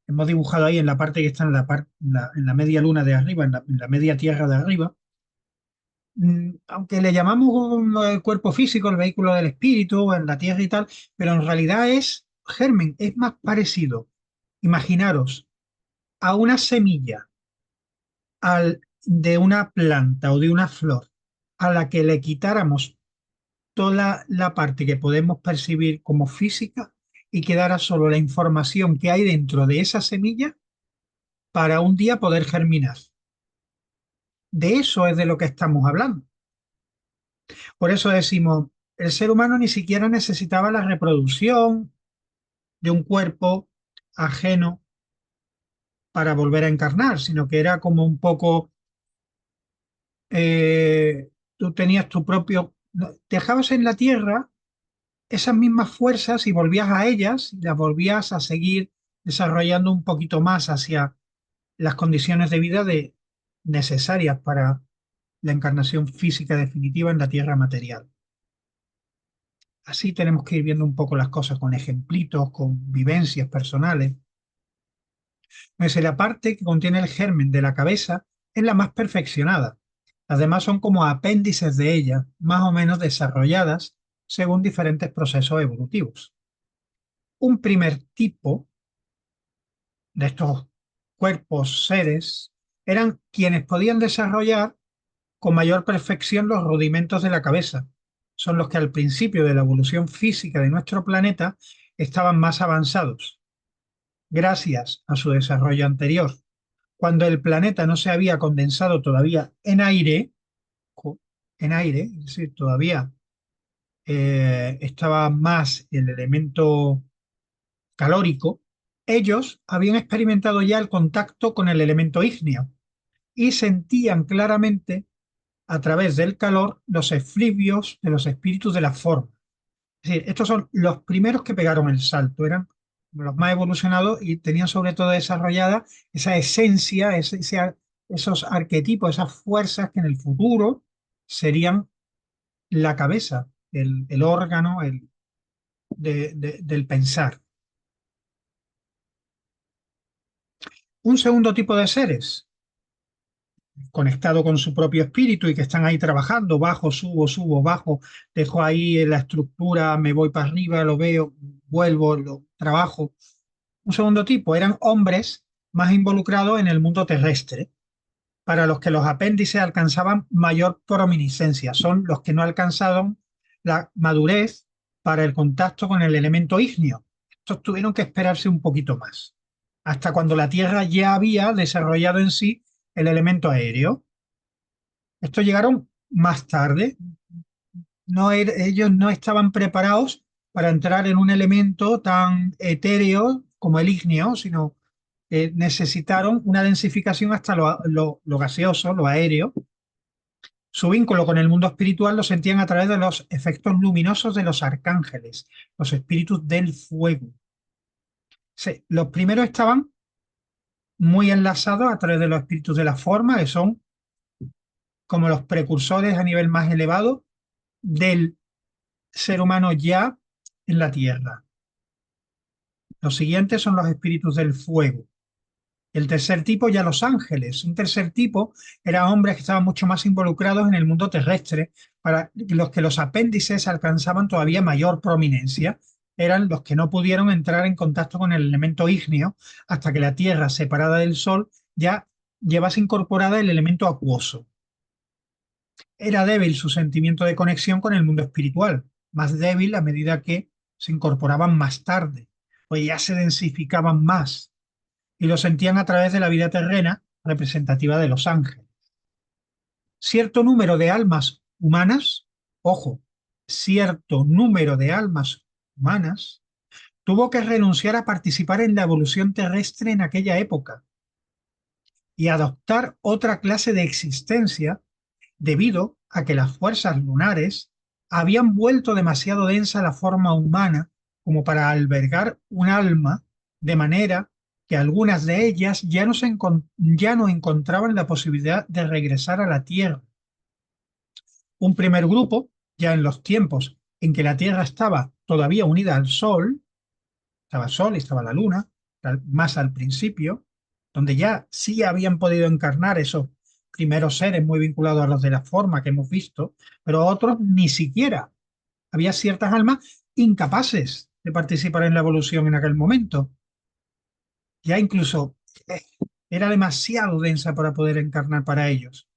hemos dibujado ahí en la parte que está en la media luna de arriba, en la media tierra de arriba, aunque le llamamos el cuerpo físico, el vehículo del espíritu, en la tierra y tal, pero en realidad es germen, es más parecido. Imaginaros a una semilla de una planta o de una flor a la que le quitáramos toda la parte que podemos percibir como física y quedara solo la información que hay dentro de esa semilla para un día poder germinar. De eso es de lo que estamos hablando. Por eso decimos, el ser humano ni siquiera necesitaba la reproducción de un cuerpo ajeno para volver a encarnar, sino que era como un poco, tú tenías tu propio, dejabas en la tierra esas mismas fuerzas y volvías a ellas, y las volvías a seguir desarrollando un poquito más hacia las condiciones de vida necesarias para la encarnación física definitiva en la tierra material. Así tenemos que ir viendo un poco las cosas con ejemplitos, con vivencias personales. Pues la parte que contiene el germen de la cabeza es la más perfeccionada. Las demás son como apéndices de ella, más o menos desarrolladas según diferentes procesos evolutivos. Un primer tipo de estos cuerpos, seres, eran quienes podían desarrollar con mayor perfección los rudimentos de la cabeza. Son los que al principio de la evolución física de nuestro planeta estaban más avanzados, gracias a su desarrollo anterior. Cuando el planeta no se había condensado todavía en aire, es decir, todavía estaba más el elemento calórico, ellos habían experimentado ya el contacto con el elemento ígneo y sentían claramente a través del calor los efluvios de los espíritus de la forma. Es decir, estos son los primeros que pegaron el salto, eran los más evolucionados y tenían sobre todo desarrollada esa esencia, esos arquetipos, esas fuerzas que en el futuro serían la cabeza, el órgano del pensar. Un segundo tipo de seres, conectado con su propio espíritu y que están ahí trabajando, bajo, subo, bajo, dejo ahí la estructura, me voy para arriba, lo veo, vuelvo, lo trabajo. Un segundo tipo eran hombres más involucrados en el mundo terrestre, para los que los apéndices alcanzaban mayor prominiscencia, son los que no alcanzaron la madurez para el contacto con el elemento ígneo. Estos tuvieron que esperarse un poquito más, hasta cuando la Tierra ya había desarrollado en sí el elemento aéreo. Estos llegaron más tarde, ellos no estaban preparados para entrar en un elemento tan etéreo como el ígneo, sino necesitaron una densificación hasta lo gaseoso, lo aéreo. Su vínculo con el mundo espiritual lo sentían a través de los efectos luminosos de los arcángeles, los espíritus del fuego. Sí, los primeros estaban muy enlazados a través de los espíritus de la forma, que son como los precursores a nivel más elevado del ser humano ya en la tierra. Los siguientes son los espíritus del fuego. El tercer tipo, ya los ángeles. Un tercer tipo eran hombres que estaban mucho más involucrados en el mundo terrestre, para los que los apéndices alcanzaban todavía mayor prominencia. Eran los que no pudieron entrar en contacto con el elemento ígneo hasta que la Tierra, separada del Sol, ya llevase incorporada el elemento acuoso. Era débil su sentimiento de conexión con el mundo espiritual, más débil a medida que se incorporaban más tarde, pues ya se densificaban más y lo sentían a través de la vida terrena representativa de los ángeles. Cierto número de almas humanas, ojo, cierto número de almas humanas tuvo que renunciar a participar en la evolución terrestre en aquella época y adoptar otra clase de existencia debido a que las fuerzas lunares habían vuelto demasiado densa la forma humana como para albergar un alma, de manera que algunas de ellas ya no encontraban la posibilidad de regresar a la Tierra. Un primer grupo, ya en los tiempos en que la Tierra estaba todavía unida al Sol, estaba el Sol y estaba la Luna, más al principio, donde ya sí habían podido encarnar esos primeros seres muy vinculados a los de la forma que hemos visto, pero otros ni siquiera. Había ciertas almas incapaces de participar en la evolución en aquel momento. Ya incluso era demasiado densa para poder encarnar para ellos.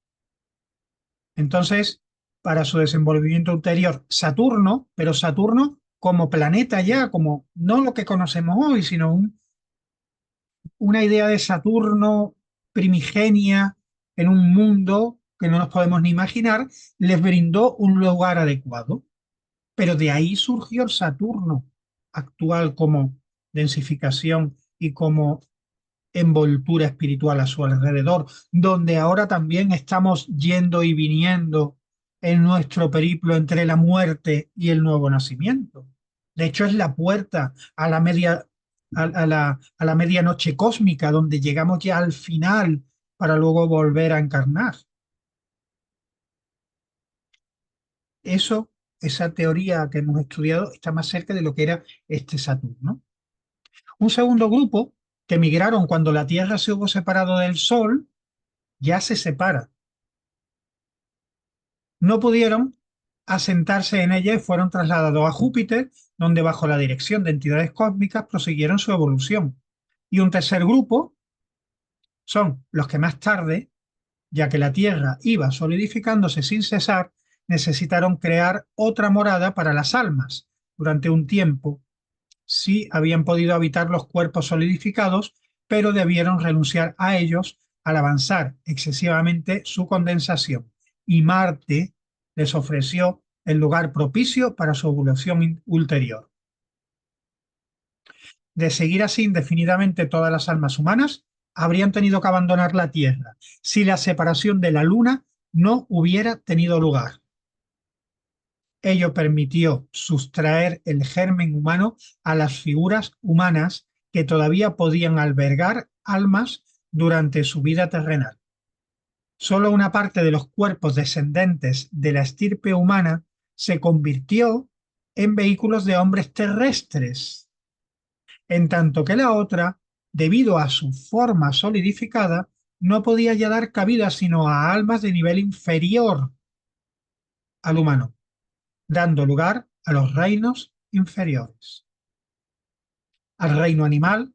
Entonces, para su desenvolvimiento ulterior, Saturno, pero Saturno como planeta ya, como no lo que conocemos hoy, sino una idea de Saturno primigenia en un mundo que no nos podemos ni imaginar, les brindó un lugar adecuado. Pero de ahí surgió el Saturno actual como densificación y como envoltura espiritual a su alrededor, donde ahora también estamos yendo y viniendo en nuestro periplo entre la muerte y el nuevo nacimiento. De hecho, es la puerta a la a la medianoche cósmica, donde llegamos ya al final para luego volver a encarnar. Esa teoría que hemos estudiado está más cerca de lo que era este Saturno. Un segundo grupo que migraron cuando la Tierra se hubo separado del Sol, ya se separa. No pudieron asentarse en ella y fueron trasladados a Júpiter, donde bajo la dirección de entidades cósmicas prosiguieron su evolución. Y un tercer grupo son los que más tarde, ya que la Tierra iba solidificándose sin cesar, necesitaron crear otra morada para las almas. Durante un tiempo sí habían podido habitar los cuerpos solidificados, pero debieron renunciar a ellos al avanzar excesivamente su condensación. Y Marte les ofreció el lugar propicio para su evolución ulterior. De seguir así indefinidamente todas las almas humanas, habrían tenido que abandonar la Tierra si la separación de la Luna no hubiera tenido lugar. Ello permitió sustraer el germen humano a las figuras humanas que todavía podían albergar almas durante su vida terrenal. Solo una parte de los cuerpos descendentes de la estirpe humana se convirtió en vehículos de hombres terrestres, en tanto que la otra, debido a su forma solidificada, no podía ya dar cabida sino a almas de nivel inferior al humano, dando lugar a los reinos inferiores. Al reino animal,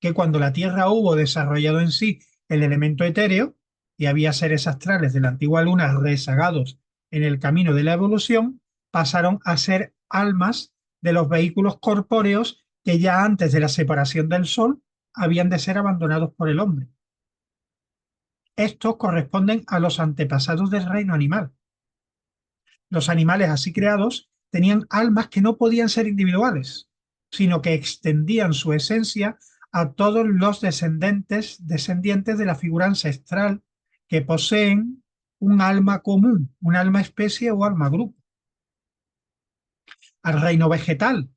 que cuando la Tierra hubo desarrollado en sí el elemento etéreo y había seres astrales de la antigua luna rezagados en el camino de la evolución, pasaron a ser almas de los vehículos corpóreos que ya antes de la separación del Sol habían de ser abandonados por el hombre. Estos corresponden a los antepasados del reino animal. Los animales así creados tenían almas que no podían ser individuales, sino que extendían su esencia a todos los descendientes de la figura ancestral que poseen un alma común, un alma especie o alma grupo. Al reino vegetal,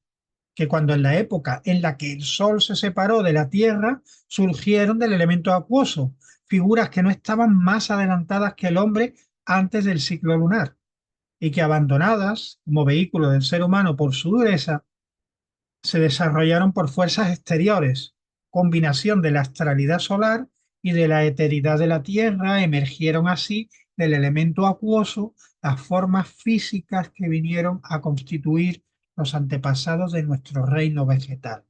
que cuando en la época en la que el Sol se separó de la Tierra, surgieron del elemento acuoso, figuras que no estaban más adelantadas que el hombre antes del ciclo lunar, y que abandonadas como vehículo del ser humano por su dureza, se desarrollaron por fuerzas exteriores, combinación de la astralidad solar y de la eteridad de la Tierra, emergieron así del elemento acuoso las formas físicas que vinieron a constituir los antepasados de nuestro reino vegetal.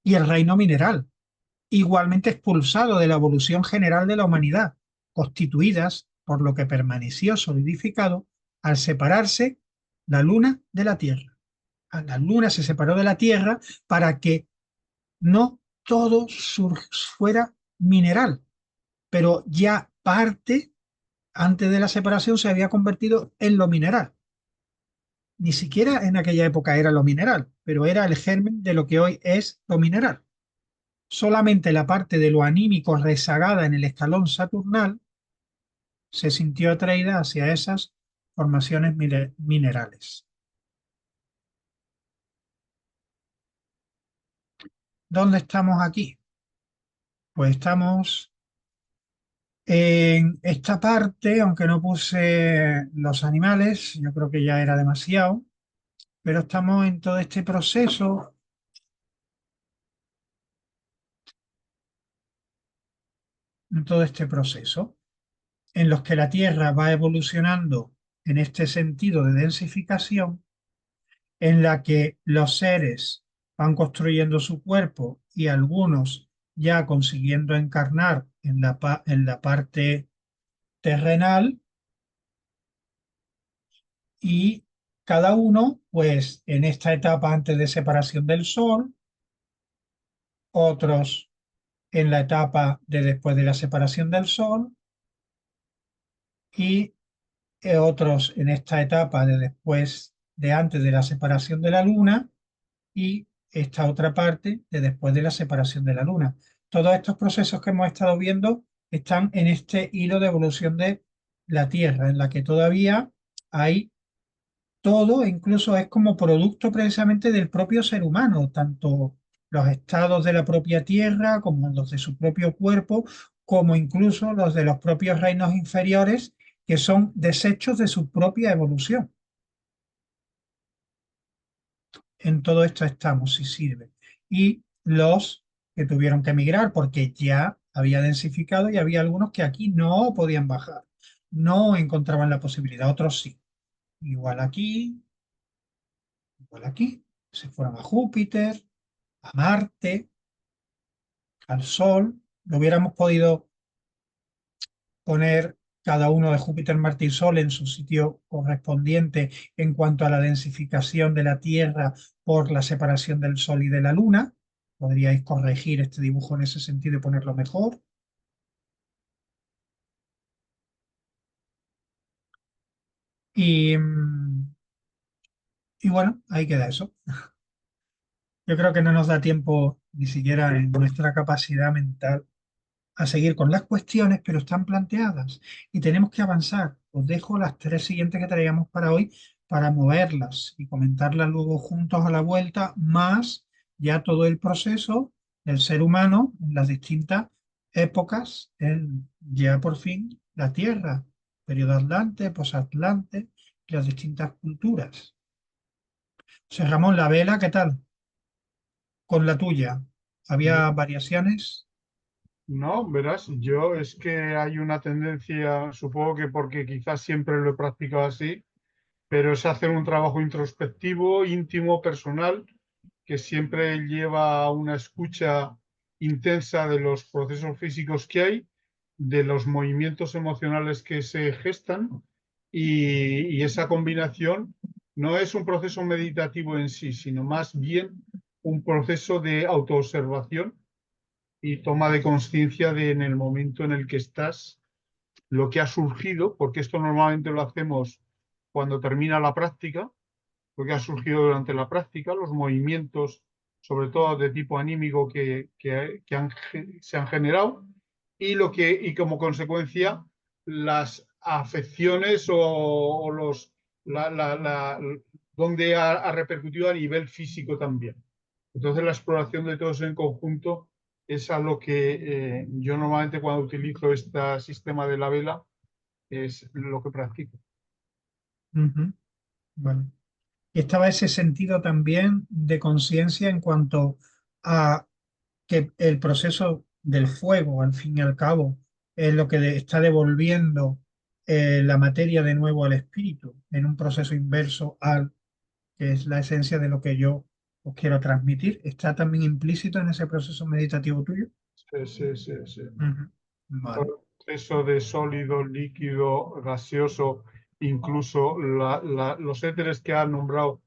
Y el reino mineral, igualmente expulsado de la evolución general de la humanidad, constituidas por lo que permaneció solidificado al separarse la Luna de la Tierra. La Luna se separó de la Tierra para que no todo fuera mineral, pero ya parte, antes de la separación, se había convertido en lo mineral. ni siquiera en aquella época era lo mineral, pero era el germen de lo que hoy es lo mineral. Solamente la parte de lo anímico rezagada en el escalón saturnal se sintió atraída hacia esas formaciones minerales. ¿Dónde estamos aquí? Pues estamos en esta parte, aunque no puse los animales, yo creo que ya era demasiado, pero estamos en todo este proceso, en los que la Tierra va evolucionando en este sentido de densificación, en la que los seres van construyendo su cuerpo y algunos ya consiguiendo encarnar en la parte terrenal, y cada uno, pues en esta etapa antes de separación del Sol, otros en la etapa de después de la separación del Sol y otros en esta etapa de después de antes de la separación de la Luna y esta otra parte de después de la separación de la Luna. Todos estos procesos que hemos estado viendo están en este hilo de evolución de la Tierra, en la que todavía hay todo, incluso es como producto precisamente del propio ser humano, tanto los estados de la propia Tierra como los de su propio cuerpo, como incluso los de los propios reinos inferiores, que son desechos de su propia evolución. En todo esto estamos, si sirve. Y los que tuvieron que emigrar porque ya había densificado y había algunos que aquí no podían bajar, no encontraban la posibilidad, otros sí. Igual aquí, se fueron a Júpiter, a Marte, al Sol. Lo hubiéramos podido poner cada uno de Júpiter, Marte y Sol en su sitio correspondiente en cuanto a la densificación de la Tierra por la separación del Sol y de la Luna. Podríais corregir este dibujo en ese sentido y ponerlo mejor. Y, y bueno, ahí queda eso. Yo creo que no nos da tiempo ni siquiera en nuestra capacidad mental a seguir con las cuestiones, pero están planteadas y tenemos que avanzar. Os dejo las tres siguientes que traíamos para hoy para moverlas y comentarlas luego juntos a la vuelta, más ya todo el proceso del ser humano en las distintas épocas, ya por fin la Tierra, periodo Atlante, posatlante, las distintas culturas. José Ramón, la vela, ¿qué tal? Con la tuya, ¿había variaciones? No, verás, yo es que hay una tendencia, supongo que porque quizás siempre lo he practicado así, pero es hacer un trabajo introspectivo, íntimo, personal, que siempre lleva a una escucha intensa de los procesos físicos que hay, de los movimientos emocionales que se gestan y esa combinación no es un proceso meditativo en sí, sino más bien un proceso de autoobservación y toma de conciencia de en el momento en el que estás, lo que ha surgido, porque esto normalmente lo hacemos cuando termina la práctica, lo que ha surgido durante la práctica, los movimientos, sobre todo de tipo anímico se han generado, y como consecuencia las afecciones o los donde ha repercutido a nivel físico también. Entonces la exploración de todos en conjunto es a lo que yo normalmente cuando utilizo este sistema de la vela es lo que practico. Ujú. Bueno. Y estaba ese sentido también de conciencia en cuanto a que el proceso del fuego, al fin y al cabo, es lo que está devolviendo la materia de nuevo al espíritu, en un proceso inverso al que es la esencia de lo que yo os quiero transmitir. ¿Está también implícito en ese proceso meditativo tuyo? Sí. Ujú. Vale. Proceso de sólido, líquido, gaseoso, incluso los éteres que ha nombrado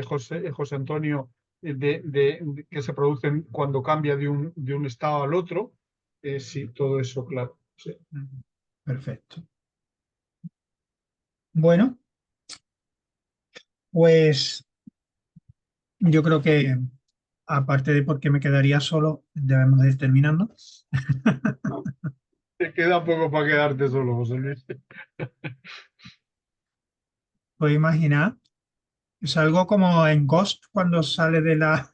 José Antonio, que se producen cuando cambia de un estado al otro. Sí, todo eso, claro. Sí. Ujú. Perfecto. Bueno, Pues yo creo que, aparte de porque me quedaría solo, debemos de ir terminando. Te queda poco para quedarte solo, José Luis. Pues imaginar, es algo como en Ghost cuando sale de la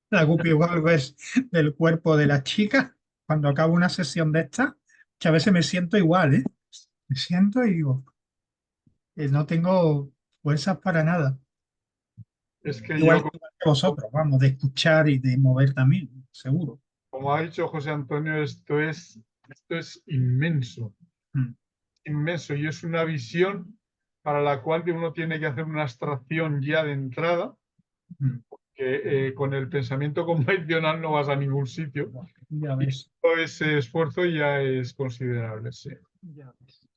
Guppy Galvez del cuerpo de la chica, cuando acabo una sesión de estas, que a veces me siento igual, ¿eh? Me siento y digo, no tengo fuerzas para nada. Es que Igual, yo, igual que vosotros, vamos, de escuchar y de mover también, seguro. como ha dicho José Antonio, esto es inmenso, Mm, inmenso, y es una visión para la cual uno tiene que hacer una abstracción ya de entrada, mm. que con el pensamiento convencional no vas a ningún sitio. Ya Y ves, todo ese esfuerzo ya es considerable, sí. ya ves.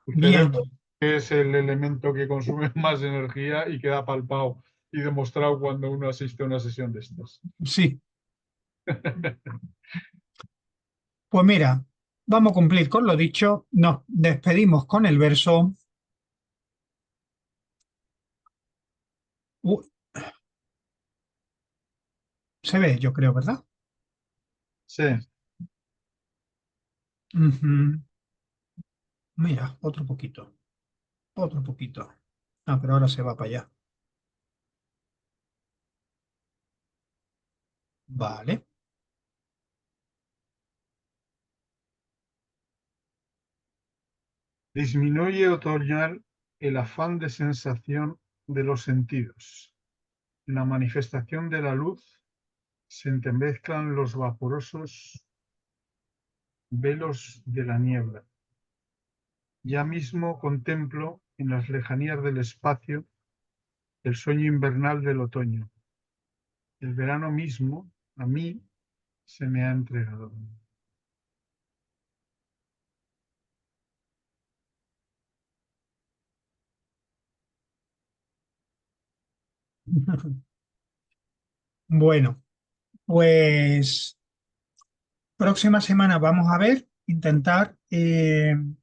El Bien, cerebro es el elemento que consume más energía y queda palpado y demostrado cuando uno asiste a una sesión de estas. sí. Pues mira, vamos a cumplir con lo dicho. Nos despedimos con el verso. Uy, se ve, yo creo, ¿verdad? Sí, Ujú. Mira, otro poquito, otro poquito. Ah, pero ahora se va para allá. Vale. disminuye otoñal el afán de sensación de los sentidos. En la manifestación de la luz se entremezclan los vaporosos velos de la niebla. Ya mismo contemplo en las lejanías del espacio el sueño invernal del otoño. El verano mismo a mí se me ha entregado. Bueno, pues próxima semana vamos a ver, intentar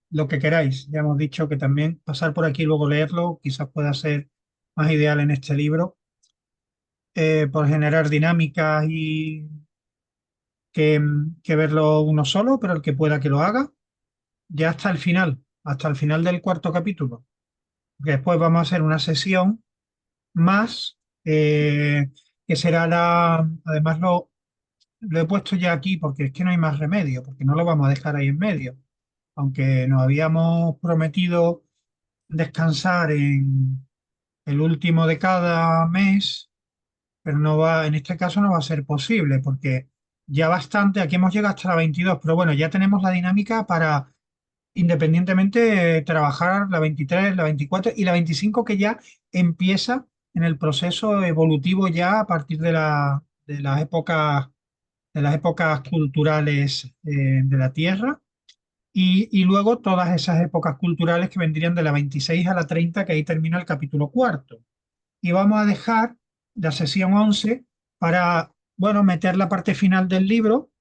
lo que queráis. Ya hemos dicho que también pasar por aquí y luego leerlo quizás pueda ser más ideal en este libro, por generar dinámicas y que verlo uno solo, pero el que pueda que lo haga, ya hasta el final del cuarto capítulo. Que después vamos a hacer una sesión más, que será además lo he puesto ya aquí porque es que no hay más remedio, porque no lo vamos a dejar ahí en medio. Aunque nos habíamos prometido descansar en el último de cada mes, pero no va, en este caso no va a ser posible, porque ya bastante, aquí hemos llegado hasta la 22, pero bueno, ya tenemos la dinámica para independientemente trabajar la 23, la 24 y la 25, que ya empieza en el proceso evolutivo ya a partir de las épocas culturales de la Tierra, y luego todas esas épocas culturales que vendrían de la 26 a la 30, que ahí termina el capítulo cuarto. Y vamos a dejar la sesión 11 para, bueno, meter la parte final del libro,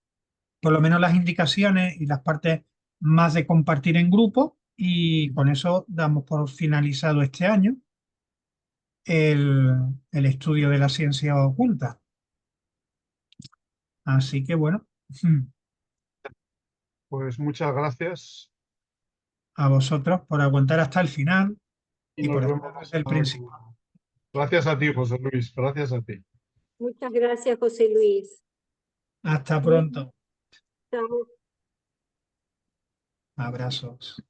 por lo menos las indicaciones y las partes más de compartir en grupo, y con eso damos por finalizado este año el, el estudio de la ciencia oculta. Así que bueno, Pues muchas gracias a vosotros por aguantar hasta el final y y nos por vemos. estar desde el principio. Gracias a ti, José Luis. Gracias a ti. Muchas gracias, José Luis. Hasta pronto. Chao. Abrazos.